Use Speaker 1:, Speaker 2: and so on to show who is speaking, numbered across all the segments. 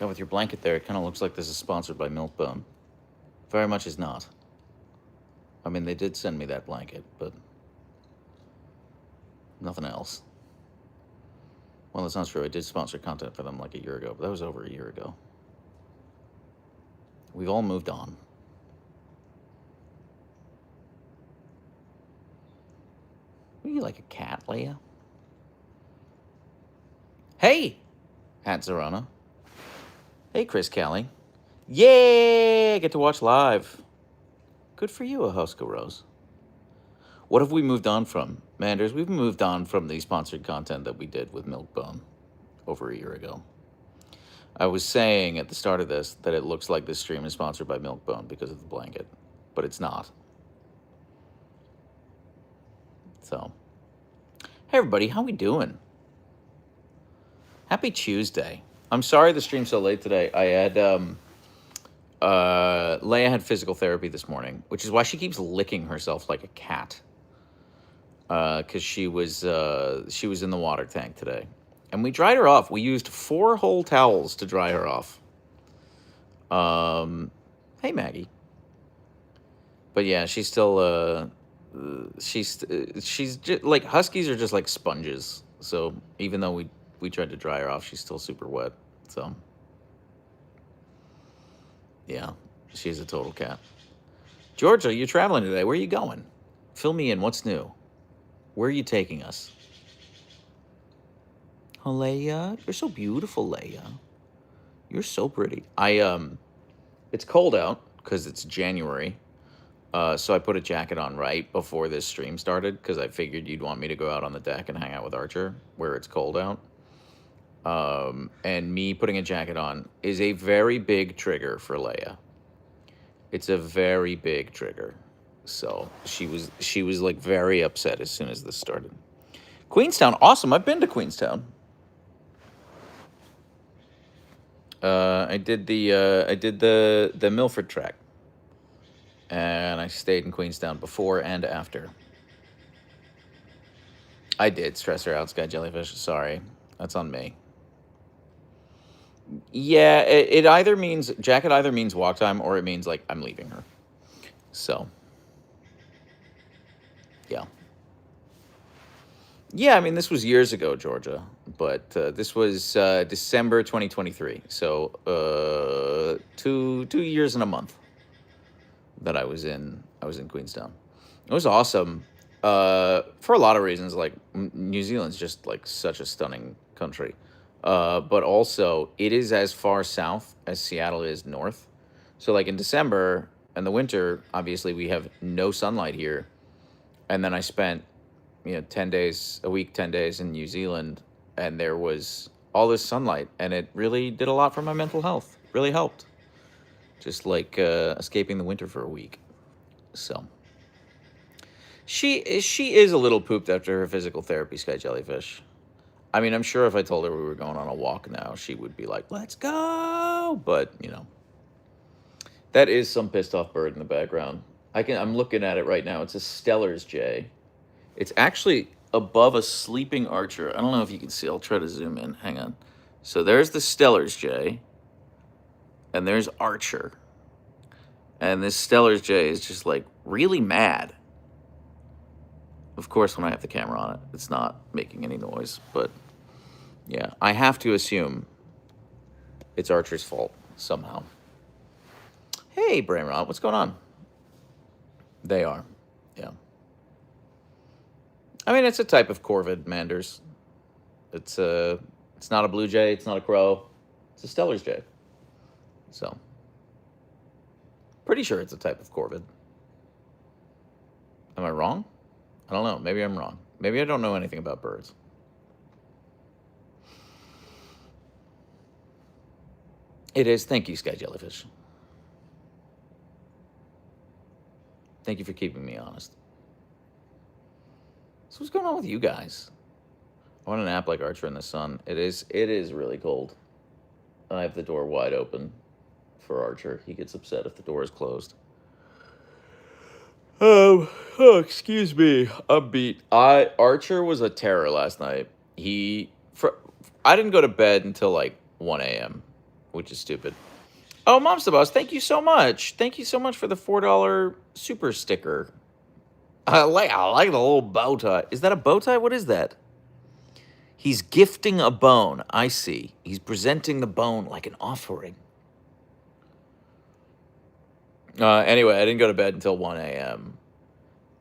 Speaker 1: God, with your blanket there, it kind of looks like this is sponsored by Milkbone. Very much is not. I mean, they did send me that blanket, but nothing else. Well, that's not true. I did sponsor content for them like a year ago, but that was over a year ago. We've all moved on. Are you like a cat, Leia? Hey, Hat Zarana. Hey, Chris Kelly. Yay! I get to watch live. Good for you, Ahuska Rose. What have we moved on from? Manders, we've moved on from the sponsored content that we did with Milkbone over a year ago. I was saying at the start of this that it looks like this stream is sponsored by Milkbone because of the blanket, but it's not. So, hey everybody, how we doing? Happy Tuesday. I'm sorry the stream's so late today. I had Leia had physical therapy this morning, which is why she keeps licking herself like a cat. Because she was in the water tank today, and we dried her off. We used 4 whole towels to dry her off. Hey Maggie. But yeah, she's still she's just, like, huskies are just like sponges. So even though we tried to dry her off, she's still super wet. So yeah, she's a total cat. Georgia, you're traveling today. Where are you going? Fill me in. What's new? Where are you taking us? Oh, Leia, you're so beautiful, Leia. You're so pretty. It's cold out because it's January. So I put a jacket on right before this stream started because I figured you'd want me to go out on the deck and hang out with Archer where it's cold out. And me putting a jacket on is a very big trigger for Leia. It's a very big trigger. So she was like very upset as soon as this started. Queenstown, awesome. I've been to Queenstown. I did the Milford track, and I stayed in Queenstown before and after. I did stress her out, Sky Jellyfish. Sorry, that's on me. Yeah, it either means jacket either means walk time or it means like I'm leaving her. So. Yeah. Yeah, I mean, this was years ago, Georgia, but this was December 2023. So 2 years and a month that I was in Queenstown. It was awesome for a lot of reasons. Like New Zealand's just like such a stunning country, but also it is as far south as Seattle is north. So like in December and the winter, obviously we have no sunlight here. And then I spent, 10 days, a week, 10 days in New Zealand, and there was all this sunlight, and it really did a lot for my mental health. Really helped. Just like escaping the winter for a week. So she is a little pooped after her physical therapy, Sky Jellyfish. I mean, I'm sure if I told her we were going on a walk now, she would be like, "Let's go!" But that is some pissed off bird in the background. I'm looking at it right now. It's a Stellar's jay. It's actually above a sleeping archer. I don't know if you can see. I'll try to zoom in. Hang on. So there's the Stellar's jay, and there's Archer. And this Stellar's jay is just like really mad. Of course, when I have the camera on it, it's not making any noise. But yeah, I have to assume it's Archer's fault somehow. Hey, Brainrot, what's going on? They are, yeah. I mean, it's a type of corvid, Manders. It's not a blue jay. It's not a crow. It's a Stellar's jay. So, pretty sure it's a type of corvid. Am I wrong? I don't know. Maybe I'm wrong. Maybe I don't know anything about birds. It is. Thank you, Sky Jellyfish. Thank you for keeping me honest. So what's going on with you guys? I want a nap like Archer in the sun. It is really cold. I have the door wide open for Archer. He gets upset if the door is closed. Oh, excuse me. I'm beat. Archer was a terror last night. I didn't go to bed until like 1 a.m. which is stupid. Oh, Mom's the Boss, thank you so much. Thank you so much for the $4 super sticker. I like the little bow tie. Is that a bow tie? What is that? He's gifting a bone. I see. He's presenting the bone like an offering. Anyway, I didn't go to bed until 1 a.m.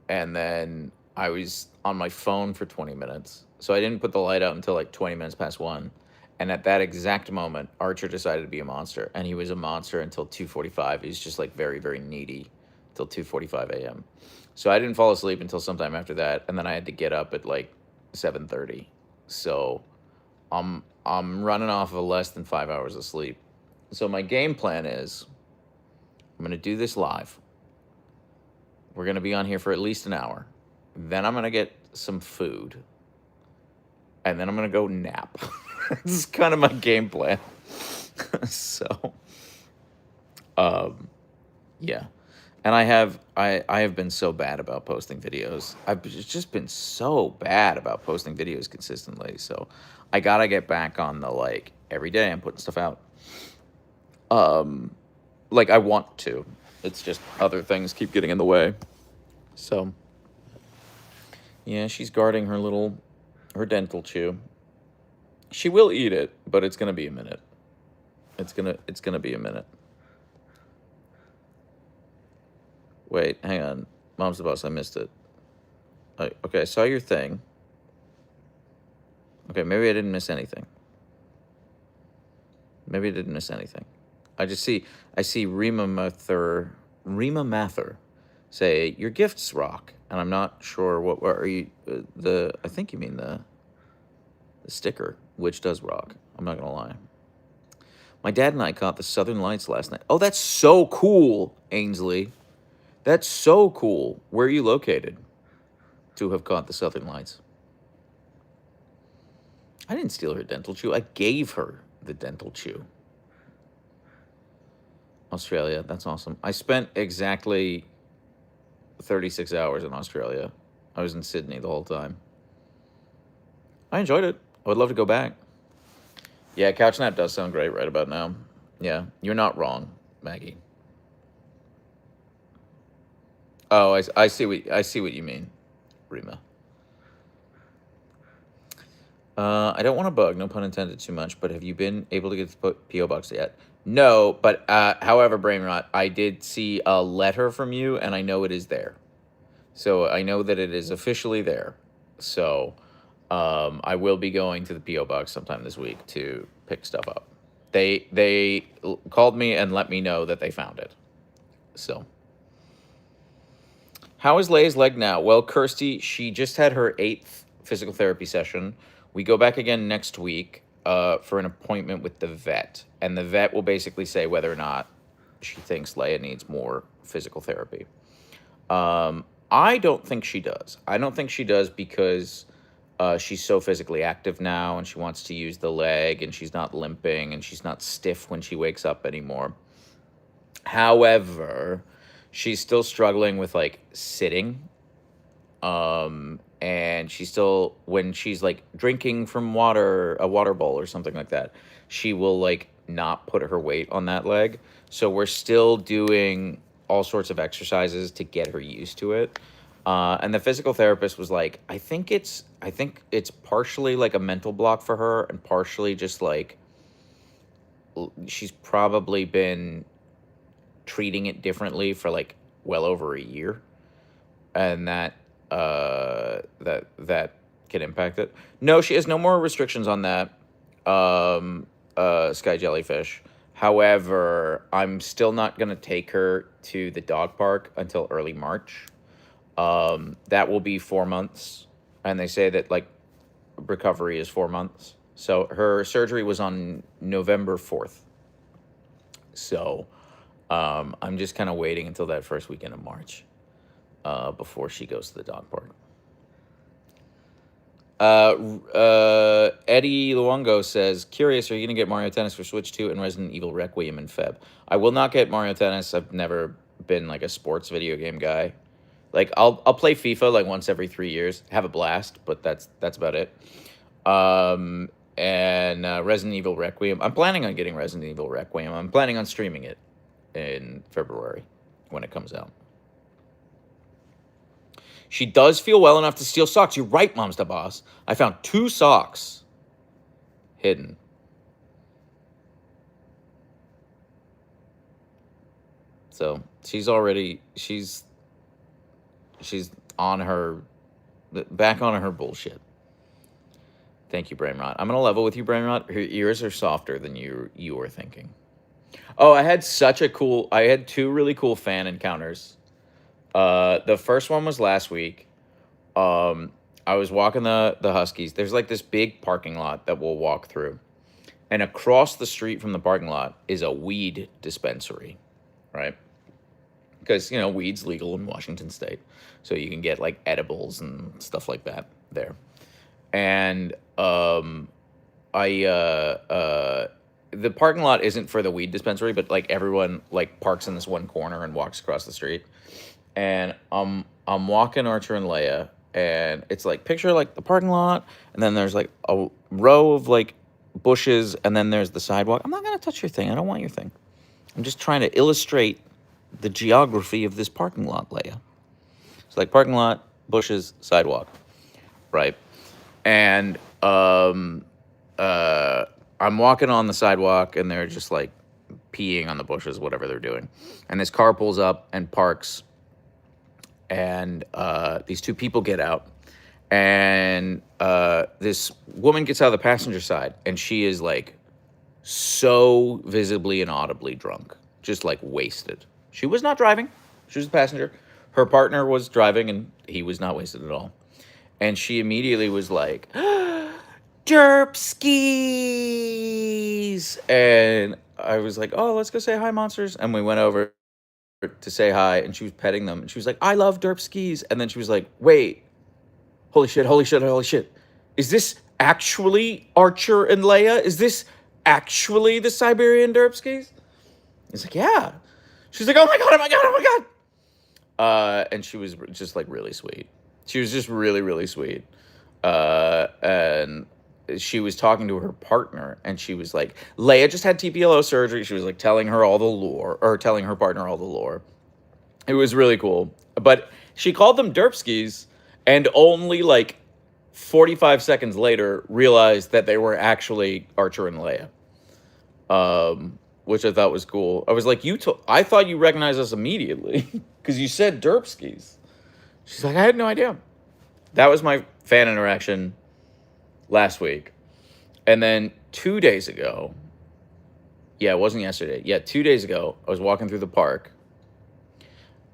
Speaker 1: And then I was on my phone for 20 minutes. So I didn't put the light out until like 20 minutes past 1. And at that exact moment, Archer decided to be a monster. And he was a monster until 2:45. He's just like very, very needy till 2:45 a.m. So I didn't fall asleep until sometime after that. And then I had to get up at like 7:30. So I'm running off of less than 5 hours of sleep. So my game plan is I'm going to do this live. We're going to be on here for at least an hour. Then I'm going to get some food. And then I'm going to go nap. This is kind of my game plan. So, yeah. And I have been so bad about posting videos. I've just been so bad about posting videos consistently. So I got to get back on the, like, every day I'm putting stuff out. Like, I want to. It's just other things keep getting in the way. So, yeah, she's guarding her dental chew. She will eat it, but it's gonna be a minute. It's gonna be a minute. Wait, hang on. Mom's the Boss, I missed it. Okay, I saw your thing. Okay, maybe I didn't miss anything. Maybe I didn't miss anything. I see Rima Mather say, your gifts rock. And I'm not sure what are you, I think you mean the sticker, which does rock. I'm not going to lie. My dad and I caught the Southern Lights last night. Oh, that's so cool, Ainsley. That's so cool. Where are you located to have caught the Southern Lights? I didn't steal her dental chew. I gave her the dental chew. Australia, that's awesome. I spent exactly 36 hours in Australia. I was in Sydney the whole time. I enjoyed it. I would love to go back. Yeah, couch nap does sound great right about now. Yeah, you're not wrong, Maggie. Oh, I see what you mean, Rima. I don't want to bug, no pun intended, too much, but have you been able to get the P.O. box yet? No, but however, Brainrot, I did see a letter from you, and I know it is there. So I know that it is officially there. So I will be going to the P.O. box sometime this week to pick stuff up. They called me and let me know that they found it. So. How is Leia's leg now? Well, Kirsty, she just had her 8th physical therapy session. We go back again next week for an appointment with the vet. And the vet will basically say whether or not she thinks Leia needs more physical therapy. I don't think she does. I don't think she does because she's so physically active now and she wants to use the leg and she's not limping and she's not stiff when she wakes up anymore. However, she's still struggling with, like, sitting. And she's still, when she's, like, drinking from a water bowl or something like that, she will, like, not put her weight on that leg. So we're still doing all sorts of exercises to get her used to it. And the physical therapist was like, I think it's partially, like, a mental block for her and partially just, like, she's probably been treating it differently for, like, well over a year, and that can impact it. No, she has no more restrictions on that. Sky Jellyfish. However, I'm still not gonna take her to the dog park until early March. That will be 4 months, and they say that, like, recovery is 4 months. So her surgery was on November 4th. So I'm just kind of waiting until that first weekend of March before she goes to the dog park. Eddie Luongo says, curious, are you going to get Mario Tennis for Switch 2 and Resident Evil Requiem in Feb? I will not get Mario Tennis. I've never been, like, a sports video game guy. Like, I'll play FIFA, like, once every 3 years. Have a blast, but that's about it. and Resident Evil Requiem. I'm planning on getting Resident Evil Requiem. I'm planning on streaming it in February when it comes out. She does feel well enough to steal socks. You're right, Mom's the Boss. I found 2 socks hidden. So she's on her, back on her bullshit. Thank you, Brainrot. I'm gonna level with you, Brainrot. Her ears are softer than you were thinking. Oh, I had 2 really cool fan encounters. The first one was last week. I was walking the Huskies. There's like this big parking lot that we'll walk through. And across the street from the parking lot is a weed dispensary, right? Because, weed's legal in Washington State. So you can get like edibles and stuff like that there. And the parking lot isn't for the weed dispensary, but like everyone like parks in this one corner and walks across the street. And I'm walking Archer and Leia, and it's like, picture like the parking lot, and then there's like a row of like bushes, and then there's the sidewalk. I'm not gonna touch your thing. I don't want your thing. I'm just trying to illustrate the geography of this parking lot, Leia. It's like parking lot, bushes, sidewalk, right? And I'm walking on the sidewalk, and they're just like peeing on the bushes, whatever they're doing. And this car pulls up and parks, and these 2 people get out, and this woman gets out of the passenger side, and she is like so visibly and audibly drunk, just like wasted. She was not driving. She was the passenger. Her partner was driving, and he was not wasted at all. And she immediately was like, derp skis. And I was like, oh, let's go say hi, monsters. And we went over to say hi, and she was petting them. And she was like, I love derp skis. And then she was like, wait, holy shit, holy shit, holy shit. Is this actually Archer and Leia? Is this actually the Siberian derp skis? He's like, yeah. She's like, oh my God, oh my God, oh my God. And she was just like really sweet. She was just really, really sweet. And she was talking to her partner, and she was like, Leia just had TPLO surgery. She was like telling her all the lore, or telling her partner all the lore. It was really cool. But she called them derpskis, and only like 45 seconds later realized that they were actually Archer and Leia. Which I thought was cool. I was like, I thought you recognized us immediately because you said derpskis. She's like, I had no idea. That was my fan interaction last week. And then 2 days ago, yeah, it wasn't yesterday. Yeah, 2 days ago, I was walking through the park,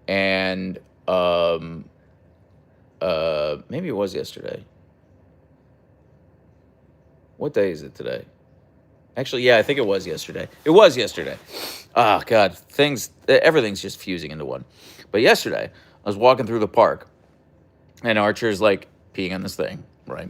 Speaker 1: and maybe it was yesterday. What day is it today? Actually, yeah, I think it was yesterday. It was yesterday. Oh, God, everything's just fusing into one. But yesterday, I was walking through the park, and Archer's like peeing on this thing, right?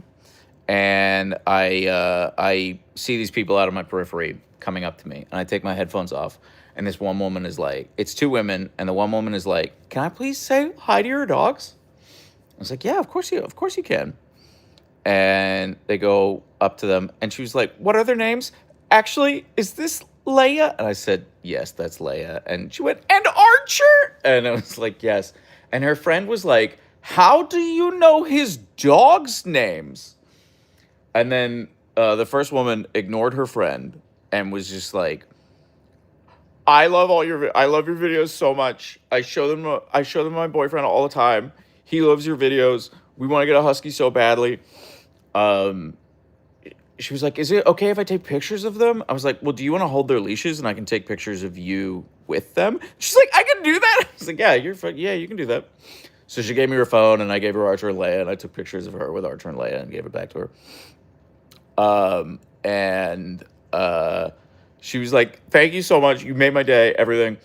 Speaker 1: And I see these people out of my periphery coming up to me, and I take my headphones off, and this one woman is like, it's 2 women, and the one woman is like, can I please say hi to your dogs? I was like, yeah, of course you can. And they go up to them, and she was like, what are their names? Actually, is this Leia? And I said, yes, that's Leia. And she went, and Archer? And I was like, yes. And her friend was like, how do you know his dogs' names? And then the first woman ignored her friend and was just like, I love your videos so much. I show them to my boyfriend all the time. He loves your videos. We want to get a husky so badly. She was like, is it okay if I take pictures of them? I was like, well, do you want to hold their leashes and I can take pictures of you with them? She's like, I can do that. I was like, yeah, you can do that. So she gave me her phone, and I gave her Archer and Leia, and I took pictures of her with Archer and Leia and gave it back to her. She was like, thank you so much. You made my day, everything.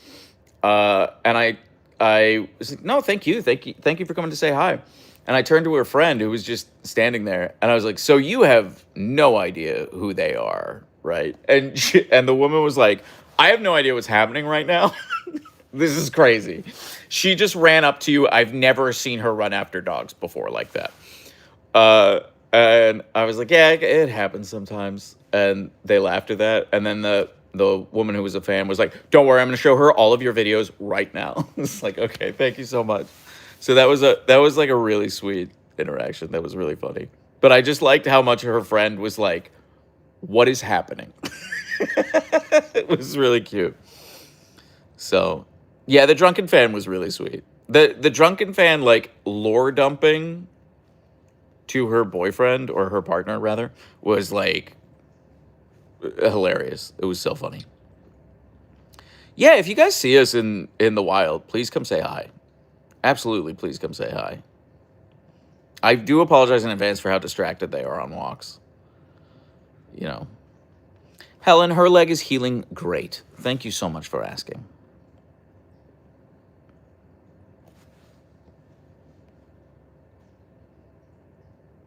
Speaker 1: And I was like, no, thank you for coming to say hi. And I turned to her friend who was just standing there, and I was like, so you have no idea who they are, right? And the woman was like, I have no idea what's happening right now. This is crazy. She just ran up to you. I've never seen her run after dogs before like that. And I was like, yeah, it happens sometimes. And they laughed at that. And then the woman who was a fan was like, don't worry, I'm going to show her all of your videos right now. It's like, okay, thank you so much. So that was like a really sweet interaction. That was really funny. But I just liked how much her friend was like, what is happening? It was really cute. So, yeah, the drunken fan was really sweet. The drunken fan like lore dumping to her boyfriend or her partner rather was like hilarious. It was so funny. Yeah, if you guys see us in the wild, please come say hi. Absolutely, please come say hi. I do apologize in advance for how distracted they are on walks. You know. Helen, her leg is healing great. Thank you so much for asking.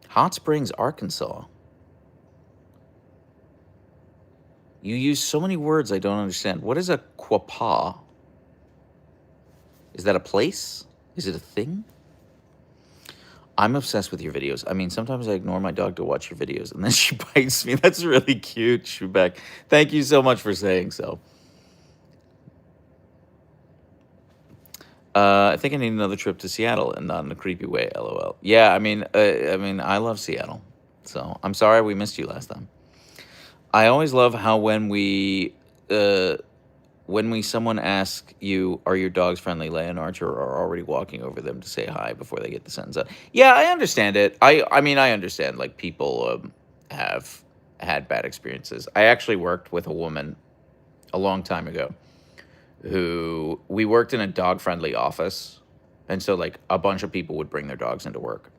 Speaker 1: Hot Springs, Arkansas. You use so many words I don't understand. What is a quapaw? Is that a place? Is it a thing? I'm obsessed with your videos. I mean, sometimes I ignore my dog to watch your videos, and then she bites me. That's really cute, Shubeck. Thank you so much for saying so. I think I need another trip to Seattle, and not in a creepy way, LOL. Yeah, I mean, I love Seattle. So I'm sorry we missed you last time. I always love how when someone asks you, are your dogs friendly, Leia and Archer are already walking over them to say hi before they get the sentence out. Yeah, I understand it. I mean, I understand, like, people have had bad experiences. I actually worked with a woman a long time ago who we worked in a dog-friendly office. And so, like, a bunch of people would bring their dogs into work.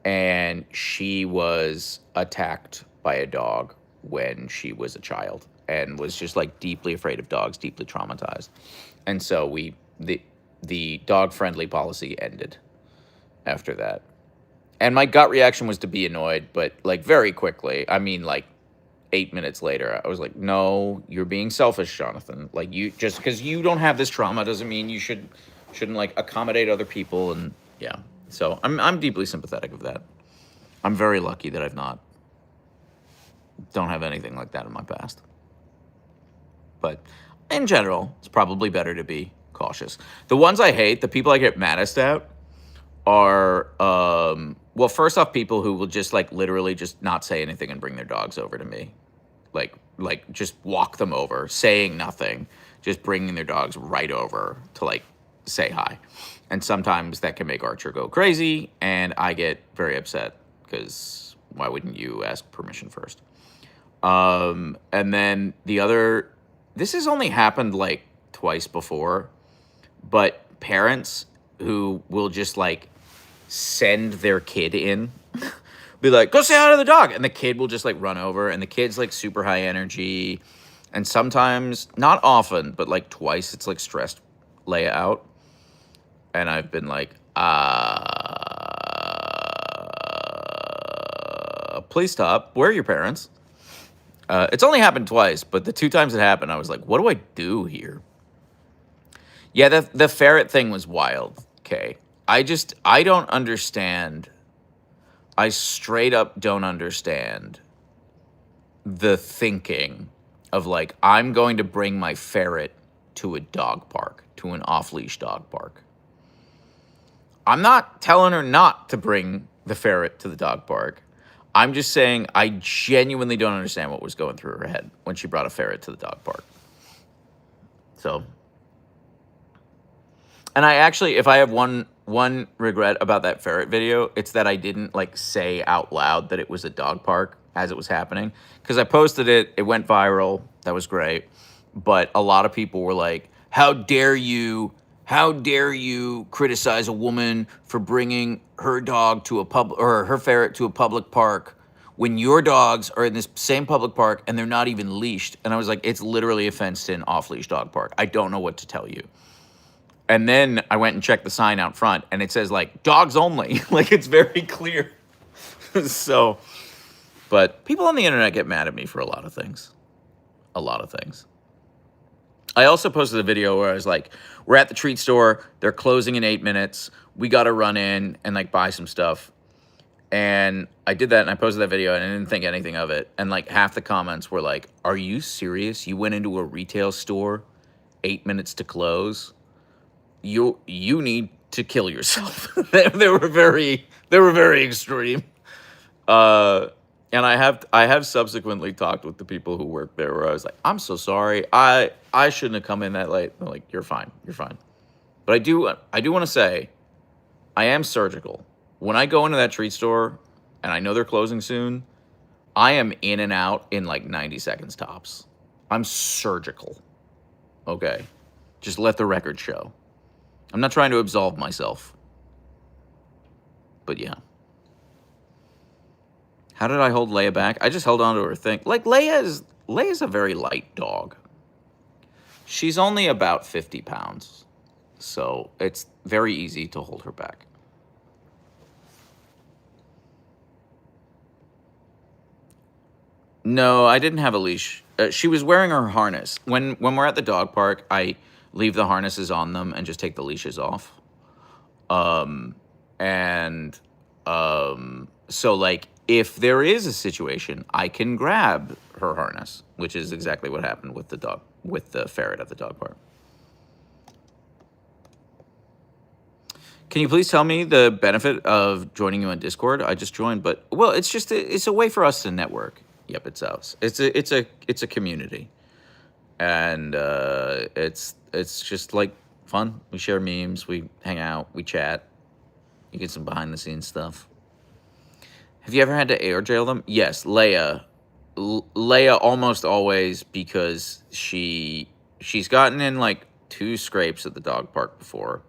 Speaker 1: And she was attacked by a dog when she was a child and was just like deeply afraid of dogs, deeply traumatized. And so the dog friendly policy ended after that. And my gut reaction was to be annoyed, but like very quickly, I mean like 8 minutes later, I was like, no, you're being selfish, Jonathan. Like, you just because you don't have this trauma doesn't mean you shouldn't like accommodate other people. And yeah, so I'm deeply sympathetic of that. I'm very lucky that don't have anything like that in my past. But in general, it's probably better to be cautious. The ones I hate, the people I get maddest at, are well, first off, people who will just like literally just not say anything and bring their dogs over to me, like just walk them over, saying nothing, just bringing their dogs right over to like say hi. And sometimes that can make Archer go crazy, and I get very upset because why wouldn't you ask permission first? And then this has only happened like twice before, but parents who will just like send their kid in, be like, go say hi to the dog. And the kid will just like run over, and the kid's like super high energy. And sometimes, not often, but like twice, it's like stressed Leia out. And I've been like, please stop. Where are your parents? It's only happened twice, but the 2 times it happened, I was like, what do I do here? Yeah, the ferret thing was wild, okay? I don't understand. I straight up don't understand the thinking of, like, I'm going to bring my ferret to a dog park, to an off-leash dog park. I'm not telling her not to bring the ferret to the dog park. I'm just saying I genuinely don't understand what was going through her head when she brought a ferret to the dog park. So, and I actually, if I have one regret about that ferret video, it's that I didn't like say out loud that it was a dog park as it was happening. Because I posted it, it went viral, that was great. But a lot of people were like, how dare you criticize a woman for bringing her dog to a or her ferret to a public park when your dogs are in this same public park and they're not even leashed? And I was like, it's literally a fenced-in off-leash dog park. I don't know what to tell you. And then I went and checked the sign out front, and it says like dogs only. Like, it's very clear. So, but people on the internet get mad at me for a lot of things. A lot of things. I also posted a video where I was like, we're at the treat store. They're closing in 8 minutes. We got to run in and like buy some stuff. And I did that and I posted that video and I didn't think anything of it. And like half the comments were like, "Are you serious? You went into a retail store 8 minutes to close? You need to kill yourself." They were very extreme. Uh, and I have subsequently talked with the people who work there where I was like, "I'm so sorry. I shouldn't have come in that late." They're like, "You're fine. You're fine." But I do want to say I am surgical. When I go into that treat store and I know they're closing soon, I am in and out in like 90 seconds tops. I'm surgical. Okay. Just let the record show. I'm not trying to absolve myself. But yeah. How did I hold Leia back? I just held on to her thing. Like Leia's a very light dog. She's only about 50 pounds. So it's very easy to hold her back. No, I didn't have a leash. She was wearing her harness. When we're at the dog park, I leave the harnesses on them and just take the leashes off. And so like if there is a situation, I can grab her harness, which is exactly what happened with the ferret at the dog park. Can you please tell me the benefit of joining you on Discord? I just joined, but well, it's a way for us to network. Yep, it's us. It's a community, and it's just like fun. We share memes, we hang out, we chat. You get some behind the scenes stuff. Have you ever had to air jail them? Yes, Leia. Leia almost always, because she's gotten in like 2 scrapes at the dog park before.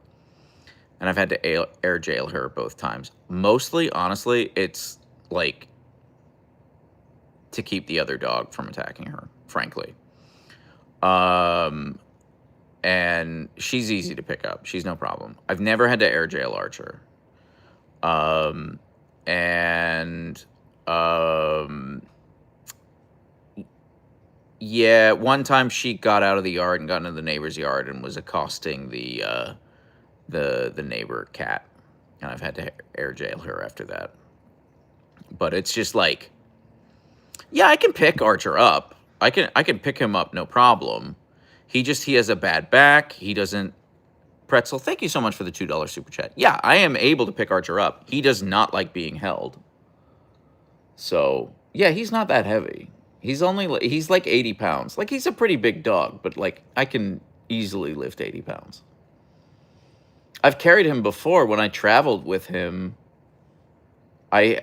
Speaker 1: And I've had to air jail her both times. Mostly, honestly, it's like to keep the other dog from attacking her, frankly. And she's easy to pick up. She's no problem. I've never had to air jail Archer. Yeah, one time she got out of the yard and got into the neighbor's yard and was accosting the neighbor cat, and I've had to air jail her after that. But it's just like, yeah, I can pick Archer up. I can pick him up, no problem. He has a bad back. He doesn't. Pretzel, thank you so much for the $2 super chat. Yeah, I am able to pick Archer up. He does not like being held. So yeah, he's not that heavy. He's like 80 pounds. Like, he's a pretty big dog, but like I can easily lift 80 pounds. I've carried him before when I traveled with him.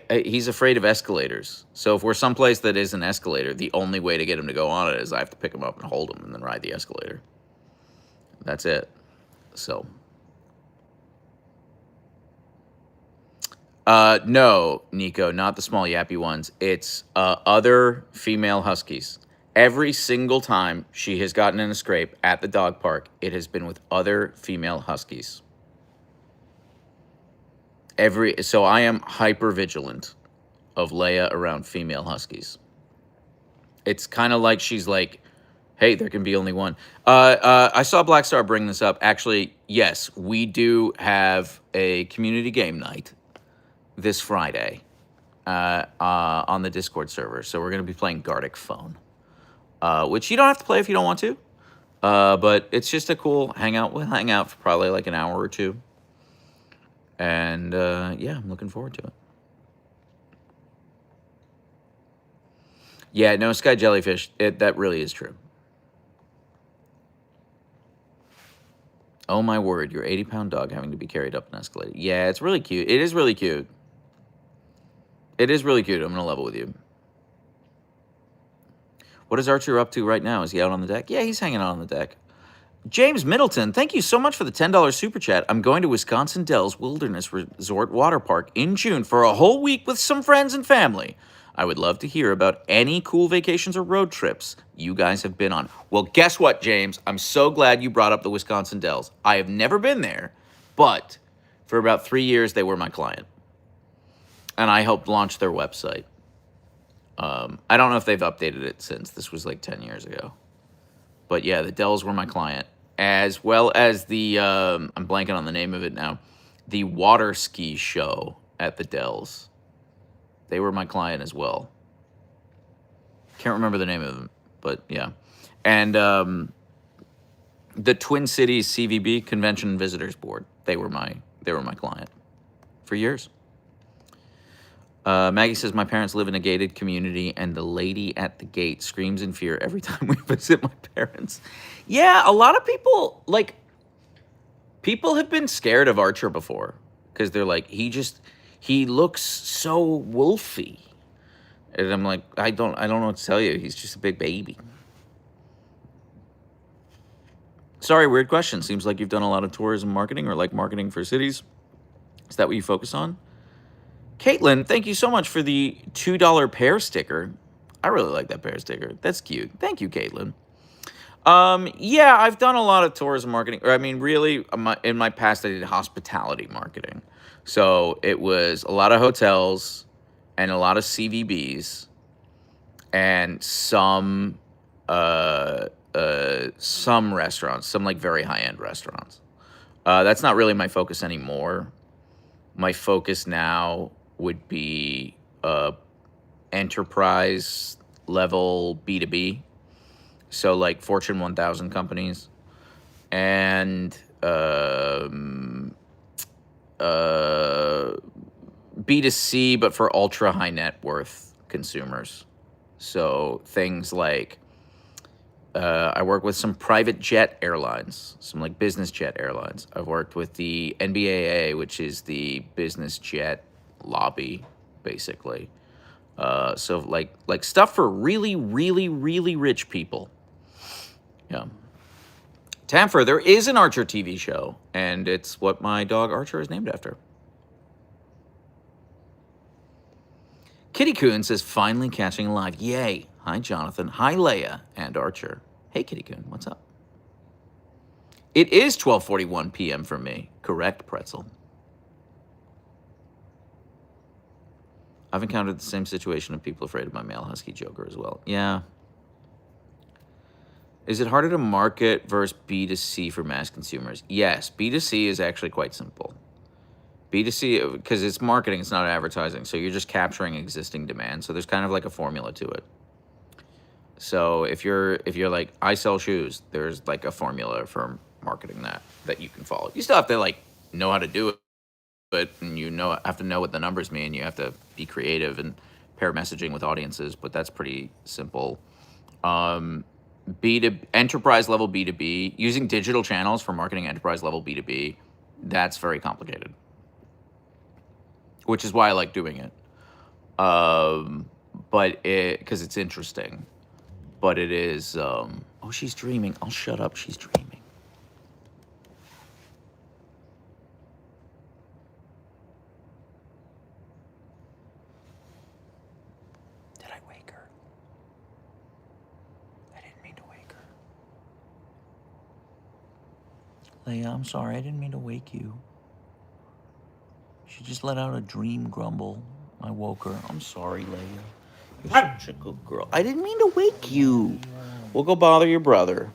Speaker 1: He's afraid of escalators. So if we're someplace that is an escalator, the only way to get him to go on it is I have to pick him up and hold him and then ride the escalator. That's it. So. No, Nico, not the small yappy ones. It's other female huskies. Every single time she has gotten in a scrape at the dog park, it has been with other female huskies. So I am hyper vigilant of Leia around female huskies. It's kind of like she's like, hey, there can be only one. I saw Black Star bring this up. Actually, yes, we do have a community game night this Friday on the Discord server. So we're going to be playing Gartic Phone, which you don't have to play if you don't want to. But it's just a cool hangout. We'll hang out for probably like an hour or 2. And yeah, I'm looking forward to it. Yeah, no, Sky Jellyfish, that really is true. Oh my word, your 80-pound dog having to be carried up an escalator. Yeah, it's really cute. It is really cute. It is really cute. I'm going to level with you. What is Archer up to right now? Is he out on the deck? Yeah, he's hanging out on the deck. James Middleton, thank you so much for the $10 super chat. I'm going to Wisconsin Dells Wilderness Resort Water Park in June for a whole week with some friends and family. I would love to hear about any cool vacations or road trips you guys have been on. Well, guess what, James? I'm so glad you brought up the Wisconsin Dells. I have never been there, but for about 3 years, they were my client. And I helped launch their website. I don't know if they've updated it since. This was like 10 years ago. But yeah, the Dells were my client, as well as the, I'm blanking on the name of it now, the water ski show at the Dells. They were my client as well. Can't remember the name of them, but yeah. And the Twin Cities CVB, Convention and Visitors Board. They were my client for years. Maggie says, my parents live in a gated community, and the lady at the gate screams in fear every time we visit my parents. Yeah, a lot of people, like, people have been scared of Archer before because they're like, he looks so wolfy. And I'm like, I don't know what to tell you. He's just a big baby. Sorry, weird question. Seems like you've done a lot of tourism marketing or like marketing for cities. Is that what you focus on? Caitlin, thank you so much for the $2 pear sticker. I really like that pear sticker. That's cute. Thank you, Caitlin. Yeah, I've done a lot of tourism marketing. I mean, really, in my past, I did hospitality marketing. So it was a lot of hotels and a lot of CVBs and some restaurants, some like very high-end restaurants. That's not really my focus anymore. My focus now would be enterprise level B2B. So like Fortune 1000 companies and B2C, but for ultra high net worth consumers. So things like I work with some private jet airlines, some like business jet airlines. I've worked with the NBAA, which is the business jet lobby, basically. So like stuff for really, really, really rich people. Yeah. Tamfer, there is an Archer TV show, and it's what my dog Archer is named after. Kitty Coon says, finally catching live. Yay. Hi, Jonathan. Hi, Leia and Archer. Hey, Kitty Coon. What's up? It is 12:41 p.m. for me. Correct, Pretzel. I've encountered the same situation of people afraid of my male husky Joker as well. Yeah. Is it harder to market versus B2C for mass consumers? Yes. B2C is actually quite simple. B2C, because it's marketing, it's not advertising. So you're just capturing existing demand. So there's kind of like a formula to it. So if you're like, I sell shoes, there's like a formula for marketing that you can follow. You still have to like know how to do it, and have to know what the numbers mean. You have to be creative and pair messaging with audiences, but that's pretty simple. Enterprise level B2B, using digital channels for marketing enterprise level B2B, that's very complicated. Which is why I like doing it. But because it's interesting. But it is, oh, she's dreaming. I'll shut up. She's dreaming. Did I wake her? I didn't mean to wake her. Leia, I'm sorry. I didn't mean to wake you. She just let out a dream grumble. I woke her. I'm sorry, Leia. You're such a good girl. I didn't mean to wake you. We'll go bother your brother.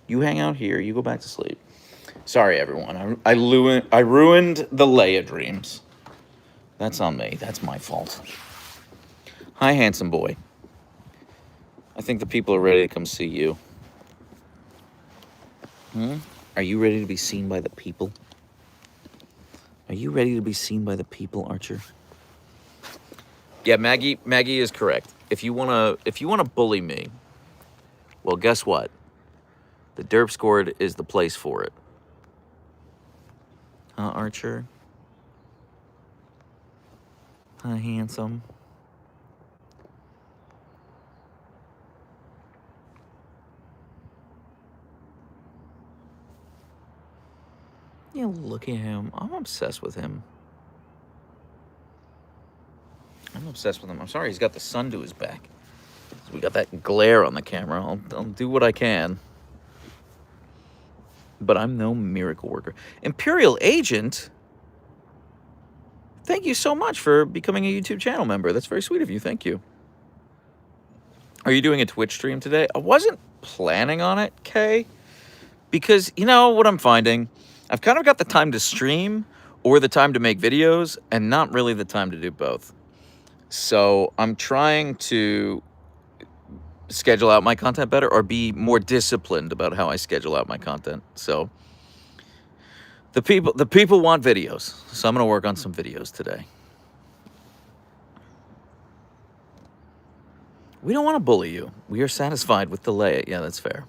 Speaker 1: You hang out here. You go back to sleep. Sorry, everyone. I ruined the Leia dreams. That's on me. That's my fault. Hi, handsome boy. I think the people are ready to come see you. Are you ready to be seen by the people? Are you ready to be seen by the people, Archer? Yeah, Maggie is correct. If you wanna bully me, well, guess what? The Derp Squad is the place for it. Huh, Archer? Huh, handsome? Yeah, look at him. I'm obsessed with him. I'm sorry he's got the sun to his back. We got that glare on the camera. I'll do what I can. But I'm no miracle worker. Imperial Agent, thank you so much for becoming a YouTube channel member. That's very sweet of you. Thank you. Are you doing a Twitch stream today? I wasn't planning on it, Kay. Because, you know what I'm finding? I've kind of got the time to stream or the time to make videos and not really the time to do both. So I'm trying to schedule out my content better, or be more disciplined about how I schedule out my content. So the people want videos. So I'm going to work on some videos today. We don't want to bully you. We are satisfied with the Leia. Yeah, that's fair.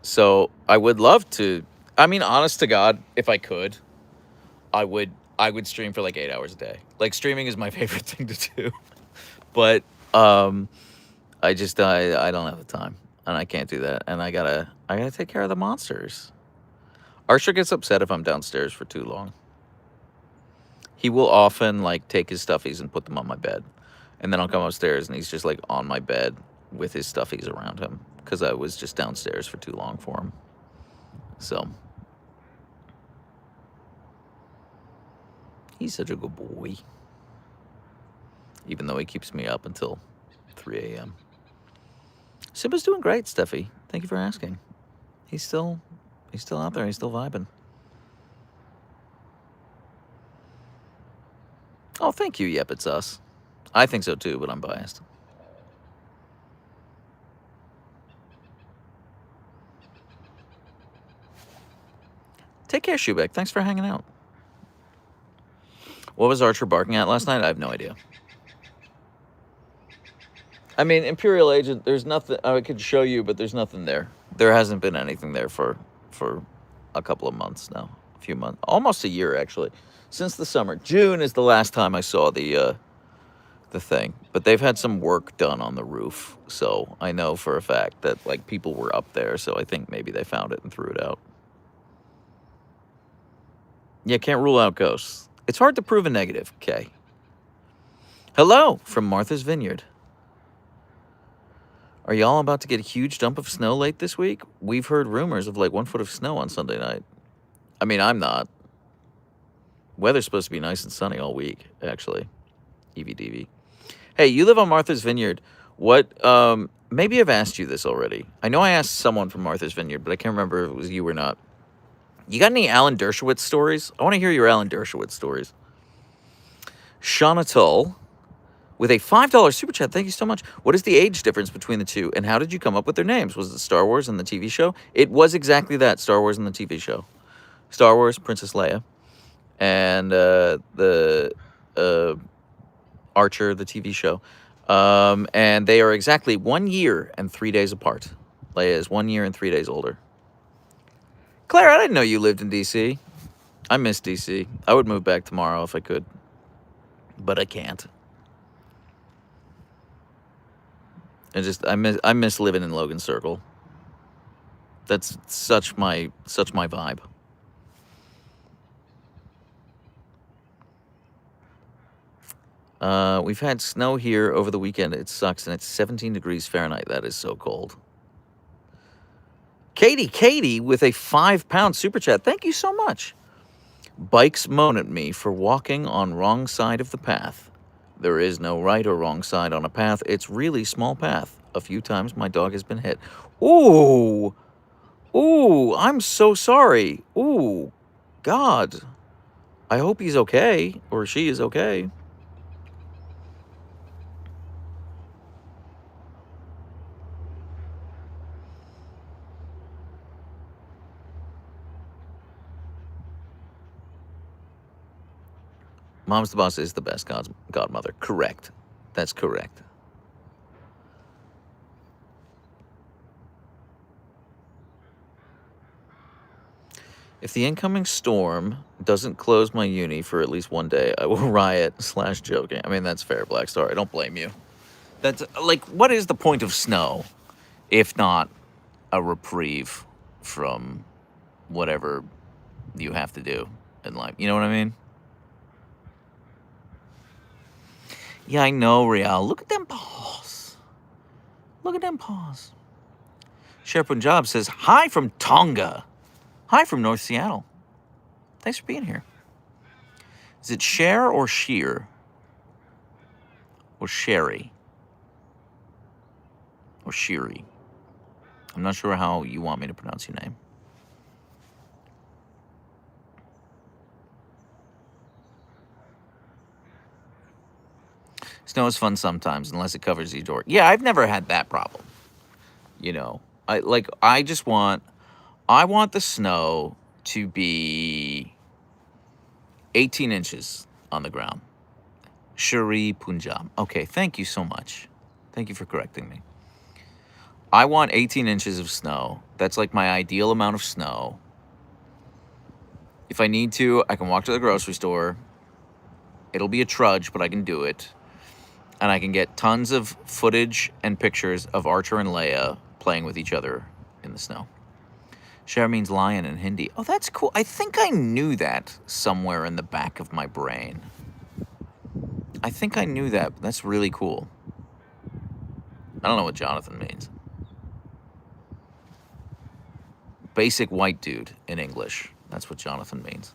Speaker 1: So I would love to. I mean, honest to God, if I could, I would stream for like 8 hours a day. Like, streaming is my favorite thing to do. But I don't have the time, and I can't do that. And I gotta take care of the monsters. Archer gets upset if I'm downstairs for too long. He will often like take his stuffies and put them on my bed, and then I'll come upstairs and he's just like on my bed with his stuffies around him because I was just downstairs for too long for him. So he's such a good boy, even though he keeps me up until 3 a.m. Simba's doing great, Steffi. Thank you for asking. He's still out there. He's still vibing. Oh, thank you. Yep, it's us. I think so too, but I'm biased. Take care, Shubeck. Thanks for hanging out. What was Archer barking at last night? I have no idea. I mean, Imperial Agent, there's nothing. I could show you, but there's nothing there. There hasn't been anything there for a couple of months now. A few months. Almost a year, actually. Since the summer. June is the last time I saw the thing. But they've had some work done on the roof. So I know for a fact that, like, people were up there. So I think maybe they found it and threw it out. Yeah, can't rule out ghosts. It's hard to prove a negative. Okay. Hello from Martha's Vineyard. Are y'all about to get a huge dump of snow late this week? We've heard rumors of like 1 foot of snow on Sunday night. I mean, I'm not. Weather's supposed to be nice and sunny all week, actually. EVDV. Hey, you live on Martha's Vineyard. What, maybe I've asked you this already. I know I asked someone from Martha's Vineyard, but I can't remember if it was you or not. You got any Alan Dershowitz stories? I want to hear your Alan Dershowitz stories. Shauna Tull with a $5 super chat. Thank you so much. What is the age difference between the two, and how did you come up with their names? Was it Star Wars and the TV show? It was exactly that, Star Wars and the TV show. Star Wars, Princess Leia, and the Archer, the TV show. And they are exactly 1 year and 3 days apart. Leia is 1 year and 3 days older. Claire, I didn't know you lived in D.C. I miss D.C. I would move back tomorrow if I could, but I can't. I miss living in Logan Circle. That's such my vibe. We've had snow here over the weekend. It sucks, and it's 17 degrees Fahrenheit. That is so cold. Katie with a £5 super chat. Thank you so much. Bikes moan at me for walking on wrong side of the path. There is no right or wrong side on a path. It's really small path. A few times my dog has been hit. Ooh, I'm so sorry. Ooh, God. I hope he's okay, or she is okay. Mom's the Boss is the best godmother. Correct. That's correct. If the incoming storm doesn't close my uni for at least 1 day, I will riot / joking. I mean, that's fair, Black Star. I don't blame you. That's, like, what is the point of snow if not a reprieve from whatever you have to do in life? You know what I mean? Yeah, I know, Rial. Look at them paws. Look at them paws. Sheriff Punjab says, hi from Tonga. Hi from North Seattle. Thanks for being here. Is it Cher or Sheer? Or Sherry? Or Shiri? I'm not sure how you want me to pronounce your name. Snow is fun sometimes, unless it covers your door. Yeah, I've never had that problem. You know, I want the snow to be 18 inches on the ground. Shri Punjab. Okay, thank you so much. Thank you for correcting me. I want 18 inches of snow. That's like my ideal amount of snow. If I need to, I can walk to the grocery store. It'll be a trudge, but I can do it. And I can get tons of footage and pictures of Archer and Leia playing with each other in the snow. Sher means lion in Hindi. Oh, that's cool. I think I knew that somewhere in the back of my brain. I think I knew that. That's really cool. I don't know what Jonathan means. Basic white dude in English. That's what Jonathan means.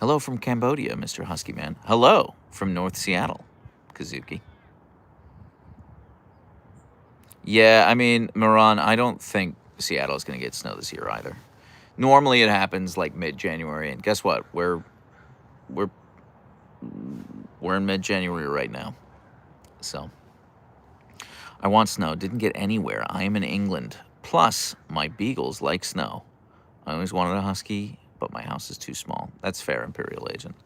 Speaker 1: Hello from Cambodia, Mr. Husky Man. Hello from North Seattle, Kazuki. Yeah, I mean, Moran, I don't think Seattle is going to get snow this year either. Normally it happens like mid-January, and guess what? We're in mid-January right now. So, I want snow. Didn't get anywhere. I am in England. Plus, my beagles like snow. I always wanted a husky, but my house is too small. That's fair, Imperial Agent.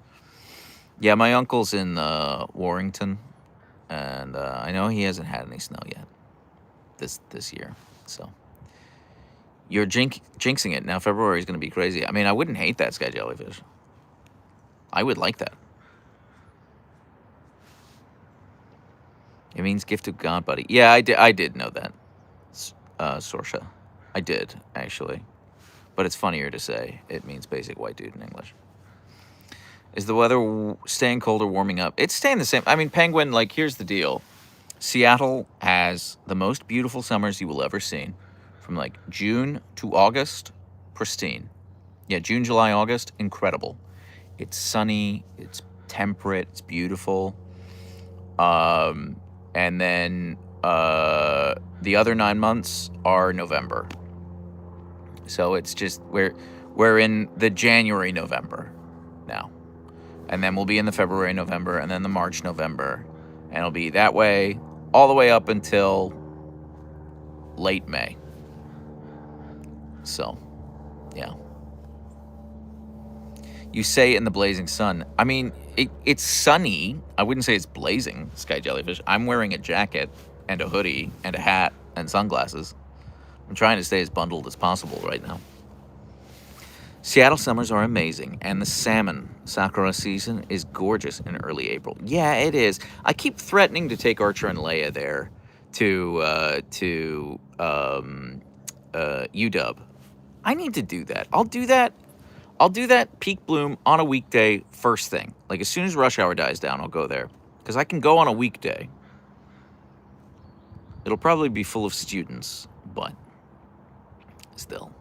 Speaker 1: Yeah, my uncle's in Warrington, and I know he hasn't had any snow yet this year. So, you're jinxing it. Now February is going to be crazy. I mean, I wouldn't hate that, Sky Jellyfish. I would like that. It means gift of God, buddy. Yeah, I did know that, Sorsha. I did, actually. But it's funnier to say it means basic white dude in English. Is the weather staying cold or warming up? It's staying the same. I mean, Penguin, like, here's the deal. Seattle has the most beautiful summers you will ever see. From, like, June to August, pristine. Yeah, June, July, August, incredible. It's sunny, it's temperate, it's beautiful. And then the other 9 months are November. So it's just, we're in the January, November now. And then we'll be in the February, November, and then the March, November. And it'll be that way all the way up until late May. So, yeah. You say in the blazing sun. I mean, it's sunny. I wouldn't say it's blazing, Sky Jellyfish. I'm wearing a jacket and a hoodie and a hat and sunglasses. I'm trying to stay as bundled as possible right now. Seattle summers are amazing, and the salmon sakura season is gorgeous in early April. Yeah, it is. I keep threatening to take Archer and Leia there to UW. I need to do that. I'll do that peak bloom on a weekday first thing. Like, as soon as rush hour dies down, I'll go there. Because I can go on a weekday. It'll probably be full of students, but still.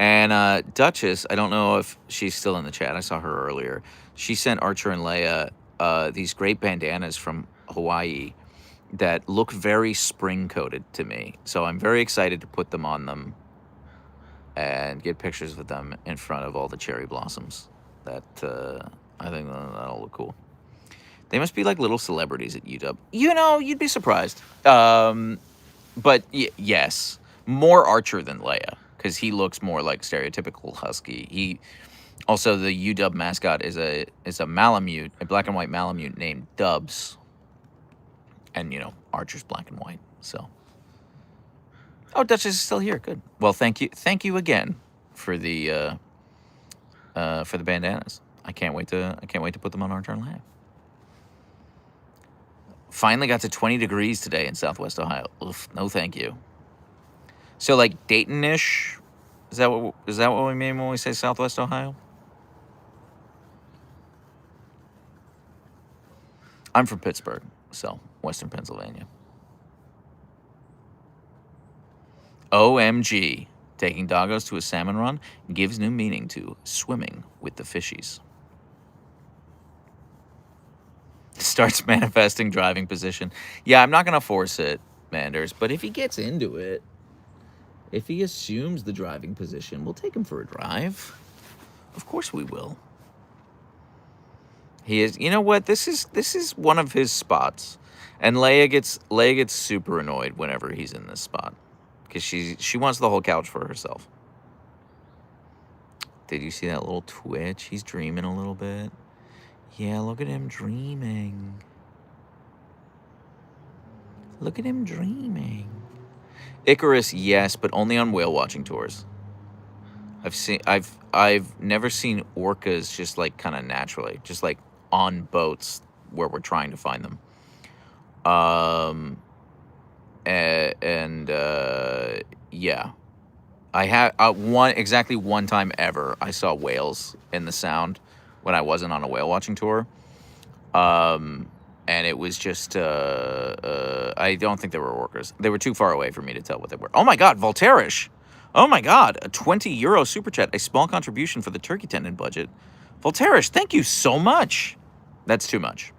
Speaker 1: And Duchess, I don't know if she's still in the chat. I saw her earlier. She sent Archer and Leia these great bandanas from Hawaii that look very spring-coated to me. So I'm very excited to put them on them and get pictures with them in front of all the cherry blossoms. That I think that'll look cool. They must be like little celebrities at UW. You know, you'd be surprised. But yes, more Archer than Leia, because he looks more like stereotypical husky. He also, the UW mascot is a Malamute, a black and white Malamute named Dubs. And, you know, Archer's black and white. So, oh, Duchess is still here. Good. Well, thank you again for the bandanas. I can't wait to put them on Archer and Leia. Finally got to 20 degrees today in Southwest Ohio. Oof, no thank you. So, like, Dayton-ish? Is that what we mean when we say Southwest Ohio? I'm from Pittsburgh, so Western Pennsylvania. OMG. Taking doggos to a salmon run gives new meaning to swimming with the fishies. Starts manifesting driving position. Yeah, I'm not going to force it, Manders, but if he gets into it, if he assumes the driving position, we'll take him for a drive. Of course we will. He is. You know what? This is one of his spots, and Leia gets super annoyed whenever he's in this spot because she wants the whole couch for herself. Did you see that little twitch? He's dreaming a little bit. Yeah, look at him dreaming. Look at him dreaming. Icarus, yes, but only on whale watching tours. I've never seen orcas just like kind of naturally, just like on boats where we're trying to find them. And yeah, I had one time ever I saw whales in the Sound when I wasn't on a whale watching tour. And it was just I don't think they were orcas. They were too far away for me to tell what they were. Oh my God, Voltairish. Oh my God, a €20 super chat, a small contribution for the turkey tendon budget. Voltairish, thank you so much. That's too much.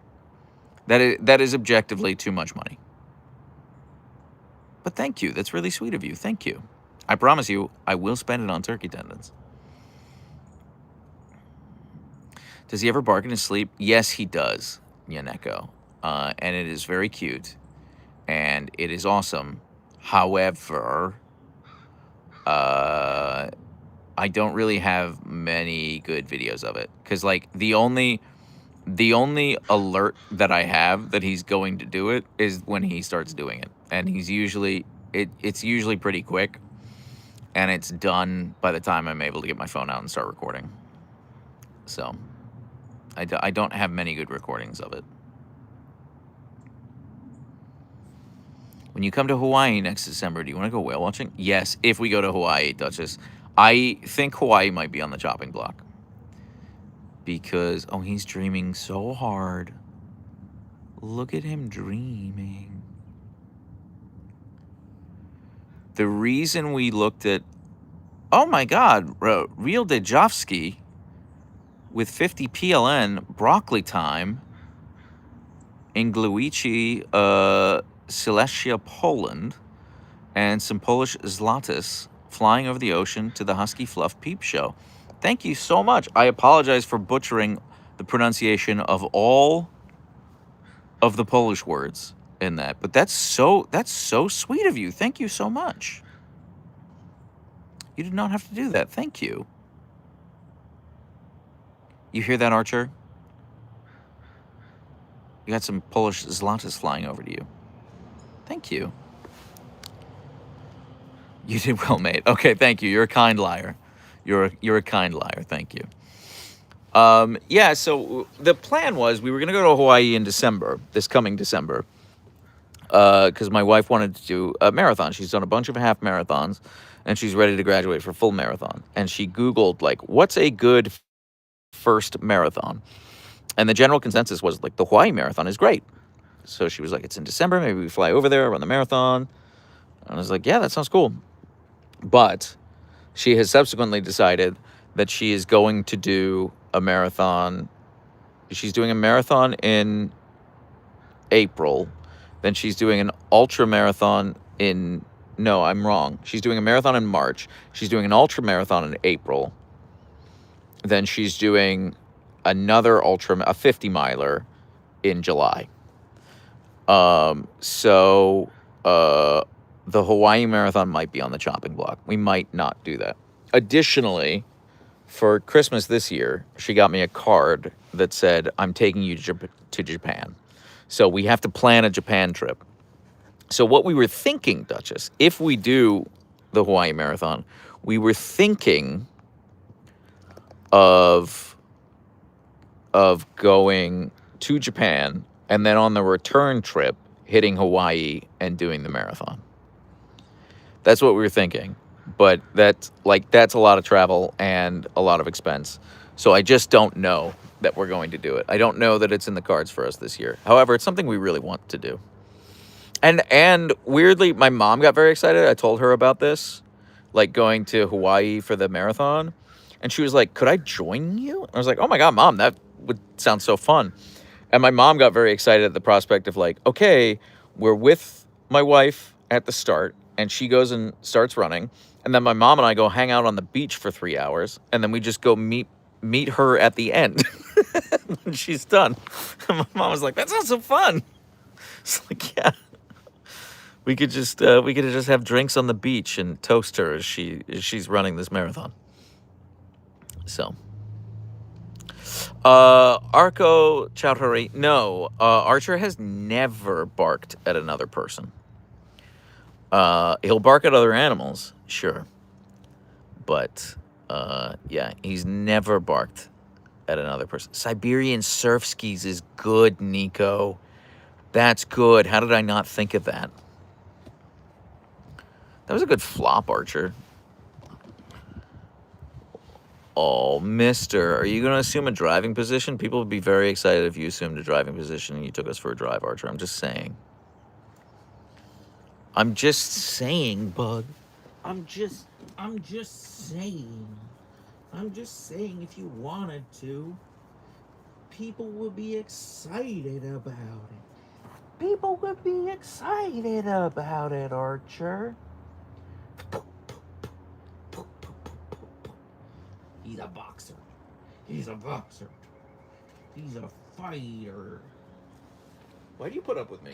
Speaker 1: That is objectively too much money. But thank you. That's really sweet of you. Thank you. I promise you, I will spend it on turkey tendons. Does he ever bark in his sleep? Yes, he does, Yaneko. And it is very cute. And it is awesome. However, I don't really have many good videos of it. Because, like, the only alert that I have that he's going to do it is when he starts doing it. And it's usually pretty quick. And it's done by the time I'm able to get my phone out and start recording. So, I don't have many good recordings of it. When you come to Hawaii next December, do you want to go whale watching? Yes, if we go to Hawaii, Duchess. I think Hawaii might be on the chopping block. Because, oh, he's dreaming so hard. Look at him dreaming. The reason we looked at, oh my God, Real Dejovsky with 50 PLN, broccoli time in Gliwice, Silesia, Poland, and some Polish zlotys flying over the ocean to the Husky Fluff Peep Show. Thank you so much. I apologize for butchering the pronunciation of all of the Polish words in that, but that's so sweet of you. Thank you so much. You did not have to do that. Thank you. You hear that, Archer? You got some Polish zlotys flying over to you. Thank you. You did well, mate. Okay, thank you. You're a kind liar. You're a kind liar. Thank you. Yeah, so the plan was we were going to go to Hawaii in December, this coming December, because my wife wanted to do a marathon. She's done a bunch of half marathons, and she's ready to graduate for full marathon. And she Googled, like, what's a good first marathon? And the general consensus was, like, the Hawaii Marathon is great. So she was like, it's in December. Maybe we fly over there, run the marathon. And I was like, yeah, that sounds cool. But she has subsequently decided that she is going to do a marathon. She's doing a marathon in April. Then she's doing an ultra marathon in... No, I'm wrong. She's doing a marathon in March. She's doing an ultra marathon in April. Then she's doing another a 50 miler in July. So the Hawaii Marathon might be on the chopping block. We might not do that. Additionally, for Christmas this year, she got me a card that said, I'm taking you to Japan. So we have to plan a Japan trip. So what we were thinking, Duchess, if we do the Hawaii Marathon, we were thinking of going to Japan and then on the return trip, hitting Hawaii and doing the marathon. That's what we were thinking. But that's a lot of travel and a lot of expense. So I just don't know that we're going to do it. I don't know that it's in the cards for us this year. However, it's something we really want to do. And weirdly, my mom got very excited. I told her about this, like going to Hawaii for the marathon. And she was like, could I join you? I was like, oh my God, Mom, that would sound so fun. And my mom got very excited at the prospect of like, okay, we're with my wife at the start and she goes and starts running. And then my mom and I go hang out on the beach for 3 hours. And then we just go meet her at the end. when she's done. And my mom was like, "That sounds so fun." It's like, yeah, we could just have drinks on the beach and toast her as she's running this marathon. So, Arco Chowdhury, no, Archer has never barked at another person. He'll bark at other animals, sure, but yeah, he's never barked at another person. Siberian surf skis is good, Nico. That's good. How did I not think of that? That was a good flop, Archer. Oh, mister, are you going to assume a driving position? People would be very excited if you assumed a driving position and you took us for a drive, Archer. I'm just saying. I'm just saying, bud. I'm just saying. I'm just saying if you wanted to, people would be excited about it. People would be excited about it, Archer. He's a boxer. He's a boxer. He's a fighter. Why do you put up with me?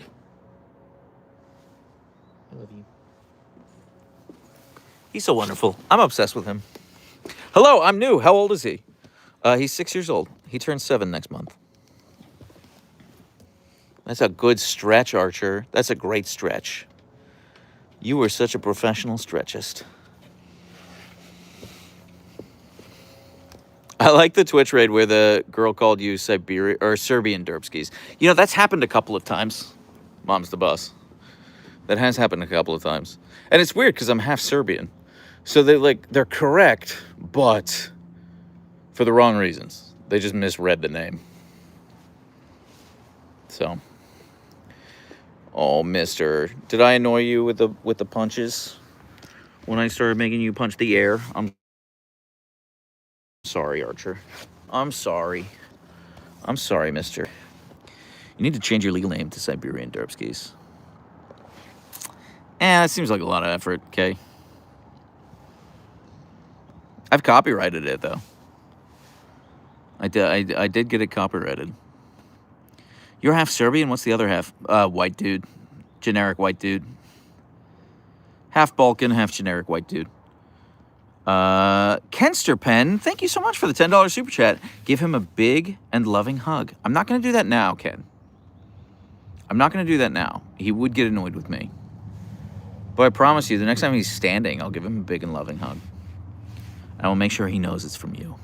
Speaker 1: I love you. He's so wonderful. I'm obsessed with him. Hello, I'm new. How old is he? He's 6 years old. He turns 7 next month. That's a good stretch, Archer. That's a great stretch. You were such a professional stretchist. I like the Twitch raid where the girl called you Serbian derpskis. You know, that's happened a couple of times. Mom's the boss. That has happened a couple of times. And it's weird because I'm half Serbian. So they're correct, but for the wrong reasons. They just misread the name. So, oh, mister, did I annoy you with the punches when I started making you punch the air? I'm sorry, Archer. I'm sorry. I'm sorry, mister. You need to change your legal name to Siberian Derpskis. That seems like a lot of effort, okay? I've copyrighted it, though. I did get it copyrighted. You're half Serbian? What's the other half? White dude. Generic white dude. Half Balkan, half generic white dude. Kensterpen, thank you so much for the $10 super chat. Give him a big and loving hug. I'm not going to do that now, Ken. I'm not going to do that now. He would get annoyed with me. But I promise you, the next time he's standing, I'll give him a big and loving hug. And I will make sure he knows it's from you.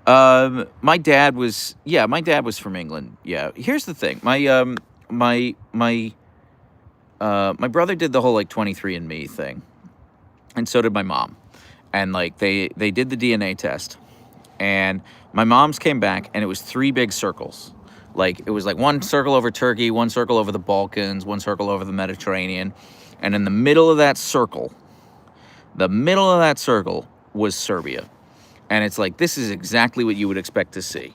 Speaker 1: My dad was from England. Yeah. Here's the thing. My brother did the whole 23andMe thing. And so did my mom. And they did the DNA test. And my mom's came back and it was 3 big circles. It was one circle over Turkey, 1 circle over the Balkans, 1 circle over the Mediterranean. And in the middle of that circle was Serbia. And it's this is exactly what you would expect to see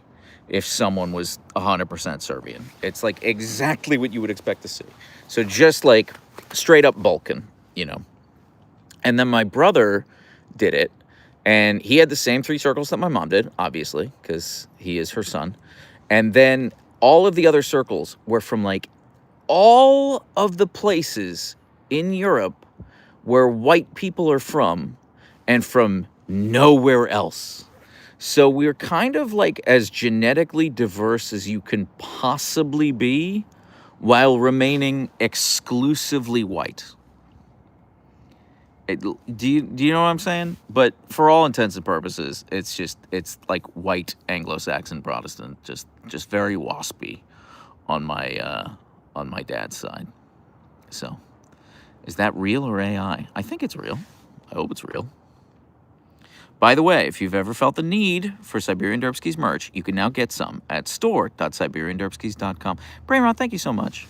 Speaker 1: if someone was 100% Serbian. It's exactly what you would expect to see. So just straight up Balkan, you know. And then my brother did it, and he had the same 3 circles that my mom did, obviously, because he is her son. And then all of the other circles were from all of the places in Europe where white people are from, and from nowhere else. So we're kind of as genetically diverse as you can possibly be while remaining exclusively white. Do you know what I'm saying? But for all intents and purposes, it's white Anglo-Saxon Protestant, just very waspy on my dad's side. So, is that real or AI? I think it's real. I hope it's real. By the way, if you've ever felt the need for Siberian Derpskis merch, you can now get some at store.siberianderpskis.com. Brainrot, thank you so much.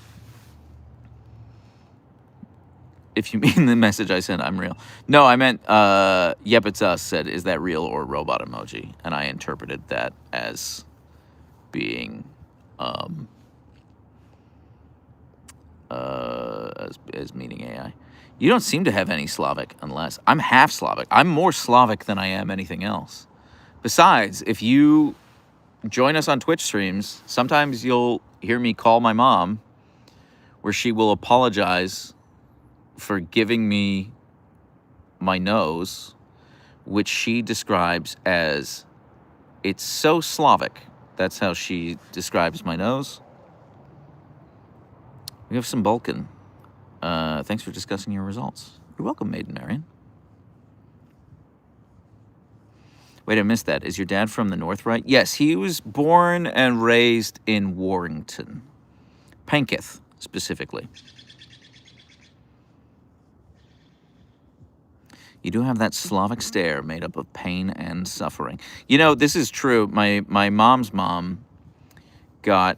Speaker 1: If you mean the message I sent, I'm real. No, I meant, Yep, It's Us said, is that real or robot emoji? And I interpreted that as being, as meaning AI. You don't seem to have any Slavic unless... I'm half Slavic. I'm more Slavic than I am anything else. Besides, if you join us on Twitch streams, sometimes you'll hear me call my mom, where she will apologize for giving me my nose, which she describes as, it's so Slavic. That's how she describes my nose. We have some Balkan. Thanks for discussing your results. You're welcome, Maiden Marion. Wait, I missed that. Is your dad from the North, right? Yes, he was born and raised in Warrington. Penketh, specifically. You do have that Slavic stare made up of pain and suffering. You know, this is true. My mom's mom got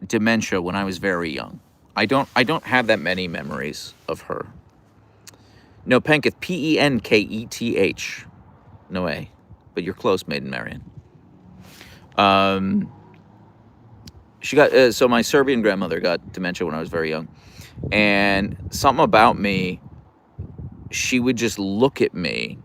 Speaker 1: dementia when I was very young. I don't have that many memories of her. No, Penketh, Penketh. No A. But you're close, Maiden Marion. She got so my Serbian grandmother got dementia when I was very young, and something about me, she would just look at me,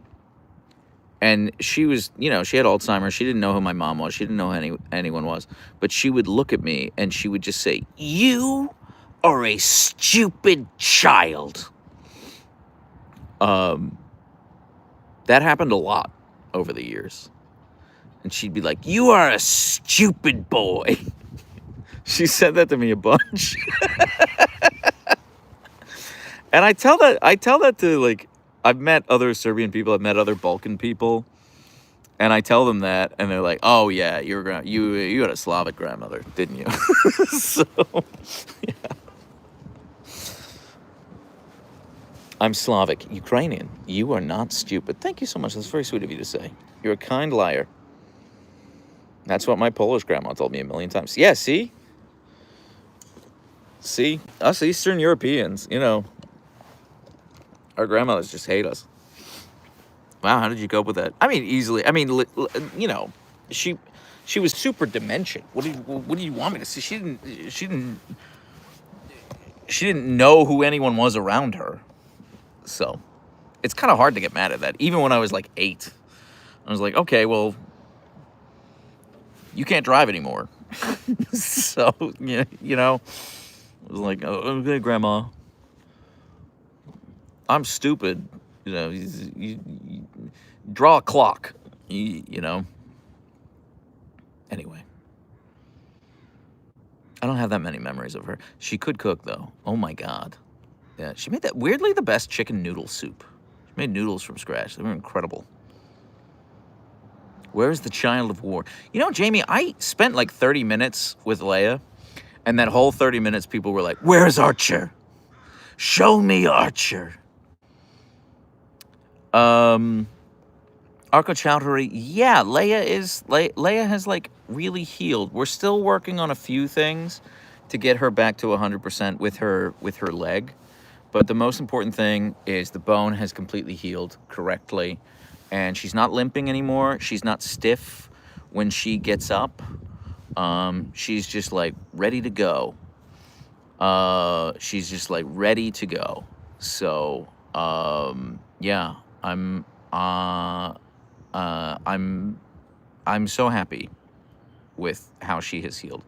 Speaker 1: and she was, you know, she had Alzheimer's. She didn't know who my mom was. She didn't know who anyone was, but she would look at me and she would just say, "You are a stupid child." That happened a lot over the years. And she'd be like, "You are a stupid boy." She said that to me a bunch. And I tell that to, like, I've met other Serbian people, I've met other Balkan people, and I tell them that, and they're like, "Oh yeah, you had a Slavic grandmother, didn't you?" So, yeah. I'm Slavic, Ukrainian. You are not stupid. Thank you so much. That's very sweet of you to say. You're a kind liar. That's what my Polish grandma told me a million times. Yeah, see? See? Us Eastern Europeans, you know, our grandmothers just hate us. Wow, how did you cope with that? I mean, easily. I mean, you know, she was super dementia. What do you want me to say? She didn't know who anyone was around her. So, it's kind of hard to get mad at that. Even when I was like 8, I was like, okay, well, you can't drive anymore. So, you know, I was like, oh, okay, Grandma, I'm stupid. You know, you draw a clock, you know. Anyway, I don't have that many memories of her. She could cook, though. Oh, my God. Yeah, she made that, weirdly, the best chicken noodle soup. She made noodles from scratch. They were incredible. Where's the child of war? You know, Jamie, I spent like 30 minutes with Leia, and that whole 30 minutes, people were like, "Where's Archer? Show me Archer." Arco Chowdhury, yeah, Leia has like really healed. We're still working on a few things to get her back to 100% with her leg. But the most important thing is the bone has completely healed correctly. And she's not limping anymore. She's not stiff when she gets up. She's just like ready to go. She's just like ready to go. So, yeah, I'm so happy with how she has healed.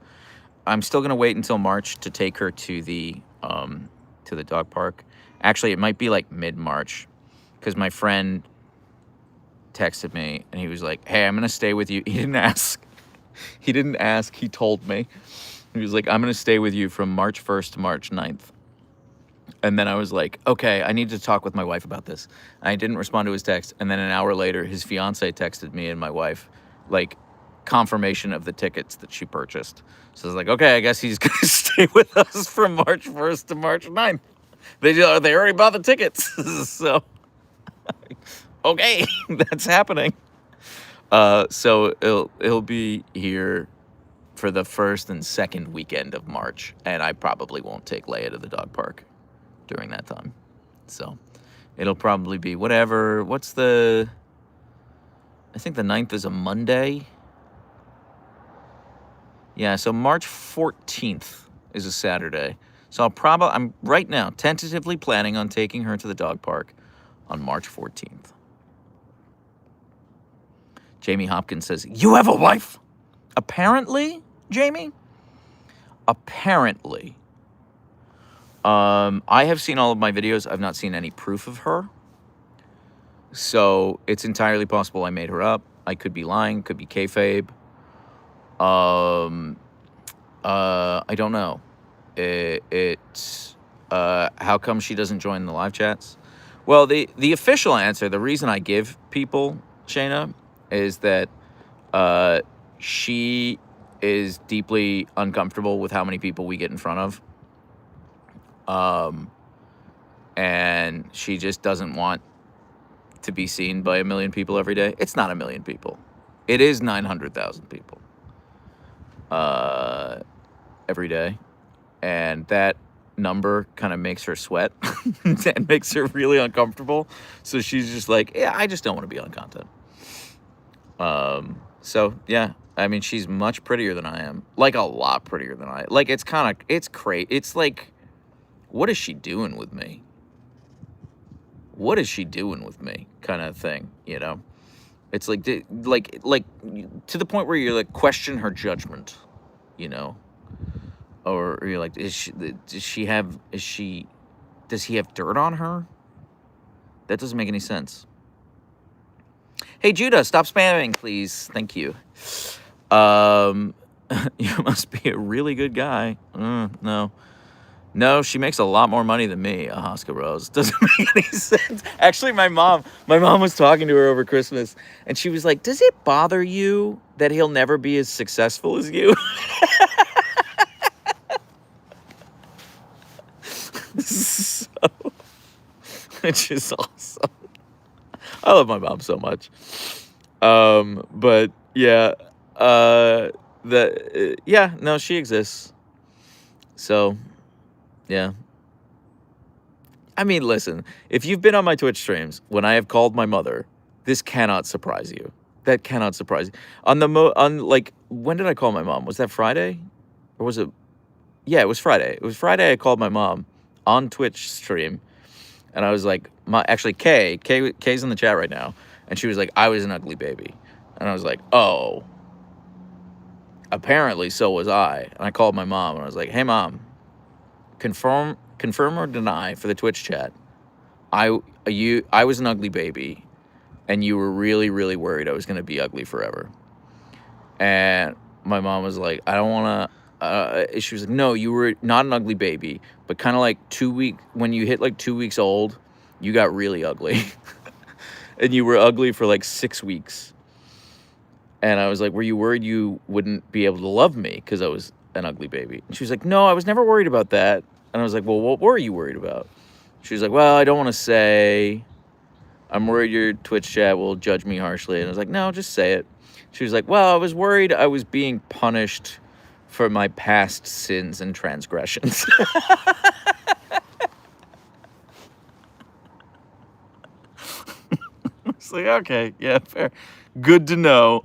Speaker 1: I'm still gonna wait until March to take her to the dog park. Actually, it might be like mid-March, because my friend texted me and he was like, "Hey, I'm gonna stay with you." He didn't ask. He didn't ask. He told me. He was like, "I'm gonna stay with you from March 1st to March 9th. And then I was like, okay, I need to talk with my wife about this. And I didn't respond to his text. And then an hour later, his fiance texted me and my wife, like, confirmation of the tickets that she purchased. So I was like, okay, I guess he's going to stay with us from March 1st to March 9th. They already bought the tickets. So, okay, that's happening. So he'll be here for the first and second weekend of March. And I probably won't take Leia to the dog park during that time. So it'll probably be whatever. I think the 9th is a Monday. Yeah, so March 14th is a Saturday. So I'm right now tentatively planning on taking her to the dog park on March 14th. Jamie Hopkins says, "You have a wife?" Apparently, Jamie. Apparently. I have seen all of my videos. I've not seen any proof of her. So it's entirely possible I made her up. I could be lying. Could be kayfabe. I don't know. How come she doesn't join the live chats? Well, the official answer, the reason I give people, Shayna, is that she is deeply uncomfortable with how many people we get in front of. And she just doesn't want to be seen by 1 million people every day. It's not 1 million people. It is 900,000 people every day. And that number kind of makes her sweat and makes her really uncomfortable. So she's just like, yeah, I just don't want to be on content. So yeah, I mean, she's much prettier than I am, like a lot prettier than I am. Like, it's crazy. It's like, what is she doing with me? What is she doing with me? Kind of thing, you know? It's like to the point where you like question her judgment, you know? Or you're like, does he have dirt on her? That doesn't make any sense. Hey, Judah, stop spamming, please. Thank you. You must be a really good guy. No, she makes a lot more money than me, Huska Rose. Doesn't make any sense. Actually, my mom was talking to her over Christmas, and she was like, does it bother you that he'll never be as successful as you? So, which is awesome. I love my mom so much. But yeah, no, she exists. So, yeah. I mean, listen, if you've been on my Twitch streams when I have called my mother, this cannot surprise you. That cannot surprise you. When did I call my mom? Was that Friday? Or was it? Yeah, it was Friday. It was Friday I called my mom on Twitch stream. And I was like, actually, Kay's in the chat right now. And she was like, I was an ugly baby. And I was like, oh, apparently so was I. And I called my mom and I was like, hey, Mom, confirm or deny for the Twitch chat. I was an ugly baby and you were really, really worried I was going to be ugly forever. And my mom was like, I don't want to. She was like, no, you were not an ugly baby, but kind of like when you hit like 2 weeks old, you got really ugly. And you were ugly for like 6 weeks. And I was like, were you worried you wouldn't be able to love me because I was an ugly baby? And she was like, no, I was never worried about that. And I was like, well, what were you worried about? She was like, well, I don't want to say. I'm worried your Twitch chat will judge me harshly. And I was like, no, just say it. She was like, well, I was worried I was being punished for my past sins and transgressions. It's like, okay, yeah, fair. Good to know.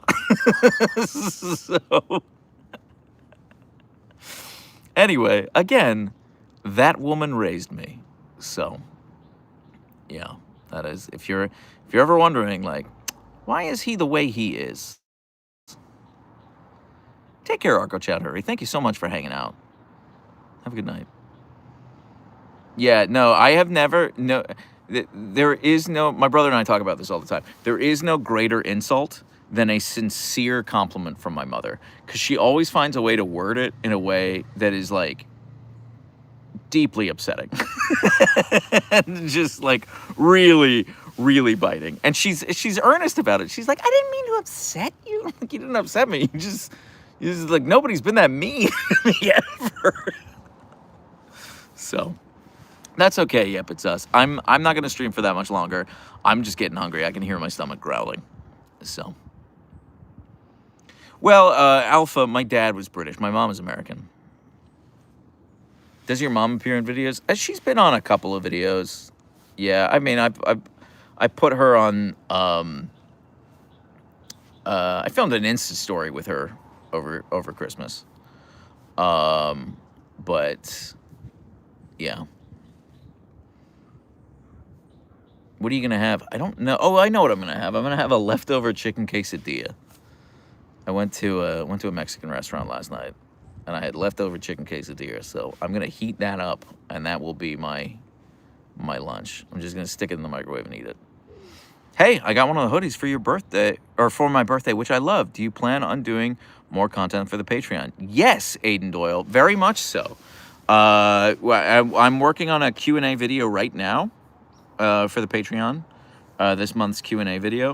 Speaker 1: So, anyway, again, that woman raised me. So, yeah, that is, if you're ever wondering, like, why is he the way he is? Take care, Arco Chat Hurry. Thank you so much for hanging out. Have a good night. Yeah, no, I have never, no, there is no, my brother and I talk about this all the time. There is no greater insult than a sincere compliment from my mother. Because she always finds a way to word it in a way that is, like, deeply upsetting. And just, like, really, really biting. And she's earnest about it. She's like, I didn't mean to upset you. Like, you didn't upset me. You just like, nobody's been that mean to me ever. So, that's okay. Yep, it's us. I'm not going to stream for that much longer. I'm just getting hungry. I can hear my stomach growling. So, well, Alpha, my dad was British. My mom is American. Does your mom appear in videos? She's been on a couple of videos. Yeah, I mean, I put her on, I filmed an Insta story with her over Christmas. But, yeah. What are you going to have? I don't know. Oh, I know what I'm going to have. I'm going to have a leftover chicken quesadilla. I went to a Mexican restaurant last night, and I had leftover chicken quesadilla. So I'm going to heat that up, and that will be my lunch. I'm just going to stick it in the microwave and eat it. Hey, I got one of the hoodies for your birthday, or for my birthday, which I love. Do you plan on doing more content for the Patreon? Yes, Aiden Doyle, very much so. I'm working on a Q&A video right now for the Patreon, this month's Q&A video.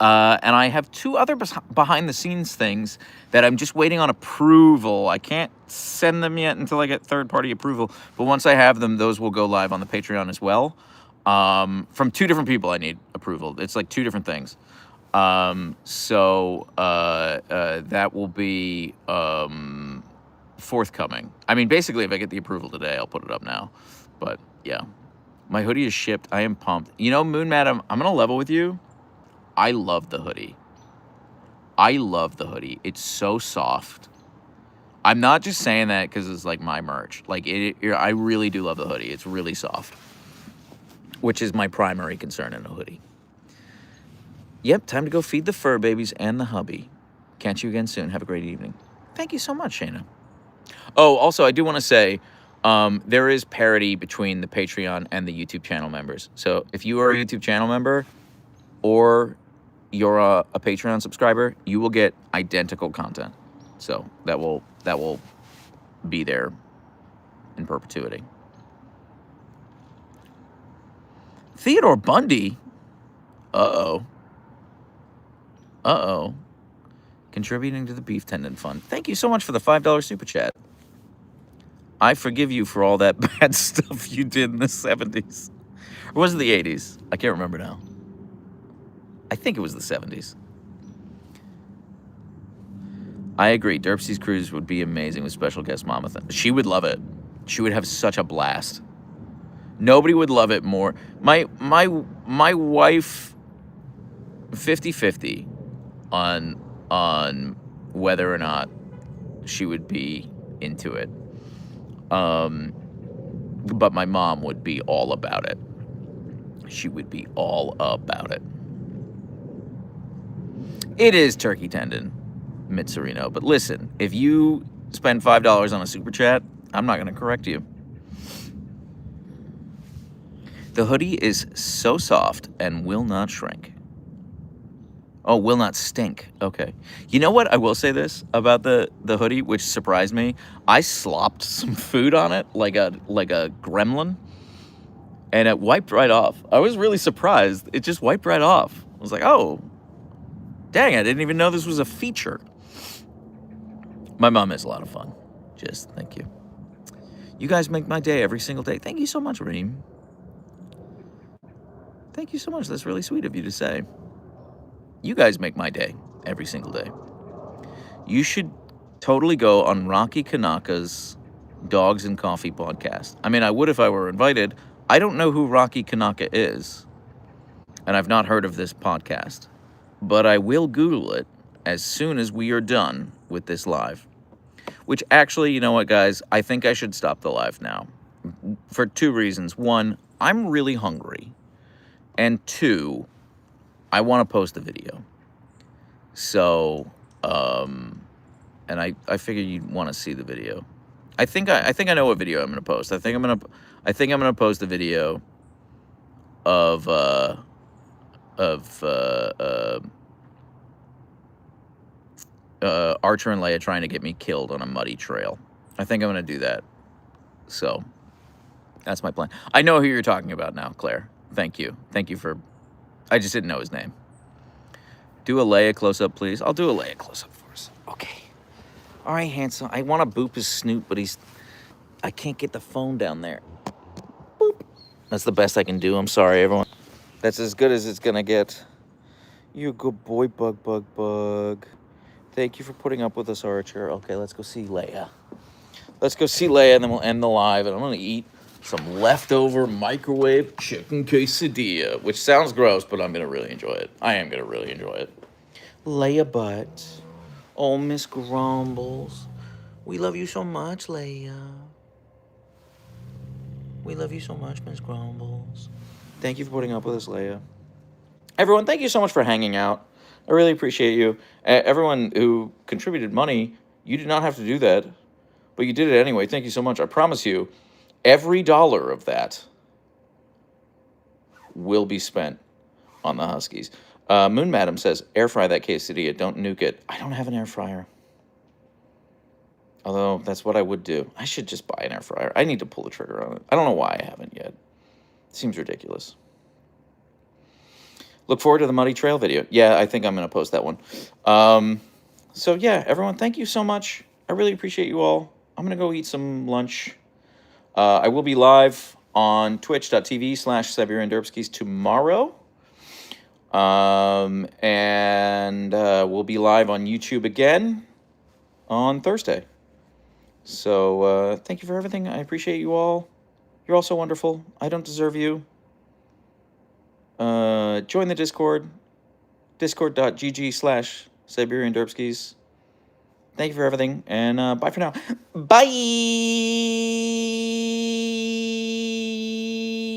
Speaker 1: And I have 2 other behind-the-scenes things that I'm just waiting on approval. I can't send them yet until I get third-party approval. But once I have them, those will go live on the Patreon as well. From 2 different people I need approval. It's like 2 different things. So that will be forthcoming. I mean, basically, if I get the approval today, I'll put it up now. But, yeah. My hoodie is shipped. I am pumped. You know, Moon Madam, I'm going to level with you. I love the hoodie. I love the hoodie. It's so soft. I'm not just saying that because it's like my merch. Like, I really do love the hoodie. It's really soft, which is my primary concern in a hoodie. Yep, time to go feed the fur babies and the hubby. Catch you again soon. Have a great evening. Thank you so much, Shayna. Oh, also, I do want to say there is parity between the Patreon and the YouTube channel members. So if you are a YouTube channel member or you're a Patreon subscriber, you will get identical content. So that will be there in perpetuity. Theodore Bundy? Uh-oh. Contributing to the Beef Tendon Fund. Thank you so much for the $5 super chat. I forgive you for all that bad stuff you did in the 70s. Or was it the 80s? I can't remember now. I think it was the 70s. I agree. Derpsy's cruise would be amazing with special guest Mama. She would love it. She would have such a blast. Nobody would love it more. My wife, 50-50 on whether or not she would be into it. But my mom would be all about it. She would be all about it. It is turkey tendon, Mitsurino. But listen, if you spend $5 on a super chat, I'm not going to correct you. The hoodie is so soft and will not shrink. Oh, will not stink. Okay. You know what? I will say this about the hoodie, which surprised me. I slopped some food on it like a gremlin, and it wiped right off. I was really surprised. It just wiped right off. I was like, oh, dang, I didn't even know this was a feature. My mom is a lot of fun. Just thank you. You guys make my day every single day. Thank you so much, Reem. Thank you so much. That's really sweet of you to say. You guys make my day every single day. You should totally go on Rocky Kanaka's Dogs and Coffee podcast. I mean, I would if I were invited. I don't know who Rocky Kanaka is, and I've not heard of this podcast, but I will Google it as soon as we are done with this live. Which actually, you know what, guys? I think I should stop the live now for 2 reasons. 1, I'm really hungry. And 2, I want to post a video. So, and I figured you'd want to see the video. I think I know what video I'm going to post. I think I'm going to post a video of Archer and Leia trying to get me killed on a muddy trail. I think I'm going to do that. So, that's my plan. I know who you're talking about now, Claire. Thank you. Thank you for... I just didn't know his name. Do a Leia close-up, please. I'll do a Leia close-up for us. Okay. All right, handsome. I want to boop his snoot, but I can't get the phone down there. Boop. That's the best I can do. I'm sorry, everyone. That's as good as it's going to get. You a good boy, Bug. Thank you for putting up with us, Archer. Okay, let's go see Leia. Let's go see Leia, and then we'll end the live, and I'm going to eat some leftover microwave chicken quesadilla, which sounds gross, but I'm going to really enjoy it. I am going to really enjoy it. Leia butt. Oh, Miss Grumbles. We love you so much, Leia. We love you so much, Miss Grumbles. Thank you for putting up with us, Leia. Everyone, thank you so much for hanging out. I really appreciate you. Everyone who contributed money, you did not have to do that, but you did it anyway. Thank you so much. I promise you, every dollar of that will be spent on the Huskies. Moon Madam says, air fry that quesadilla. Don't nuke it. I don't have an air fryer. Although, that's what I would do. I should just buy an air fryer. I need to pull the trigger on it. I don't know why I haven't yet. It seems ridiculous. Look forward to the Muddy Trail video. Yeah, I think I'm going to post that one. So, yeah, everyone, thank you so much. I really appreciate you all. I'm going to go eat some lunch. I will be live on twitch.tv/Siberian Derpskis tomorrow. And we'll be live on YouTube again on Thursday. So thank you for everything. I appreciate you all. You're all so wonderful. I don't deserve you. Join the Discord. Discord.gg/Siberian Derpskis. Thank you for everything. And bye for now. Bye.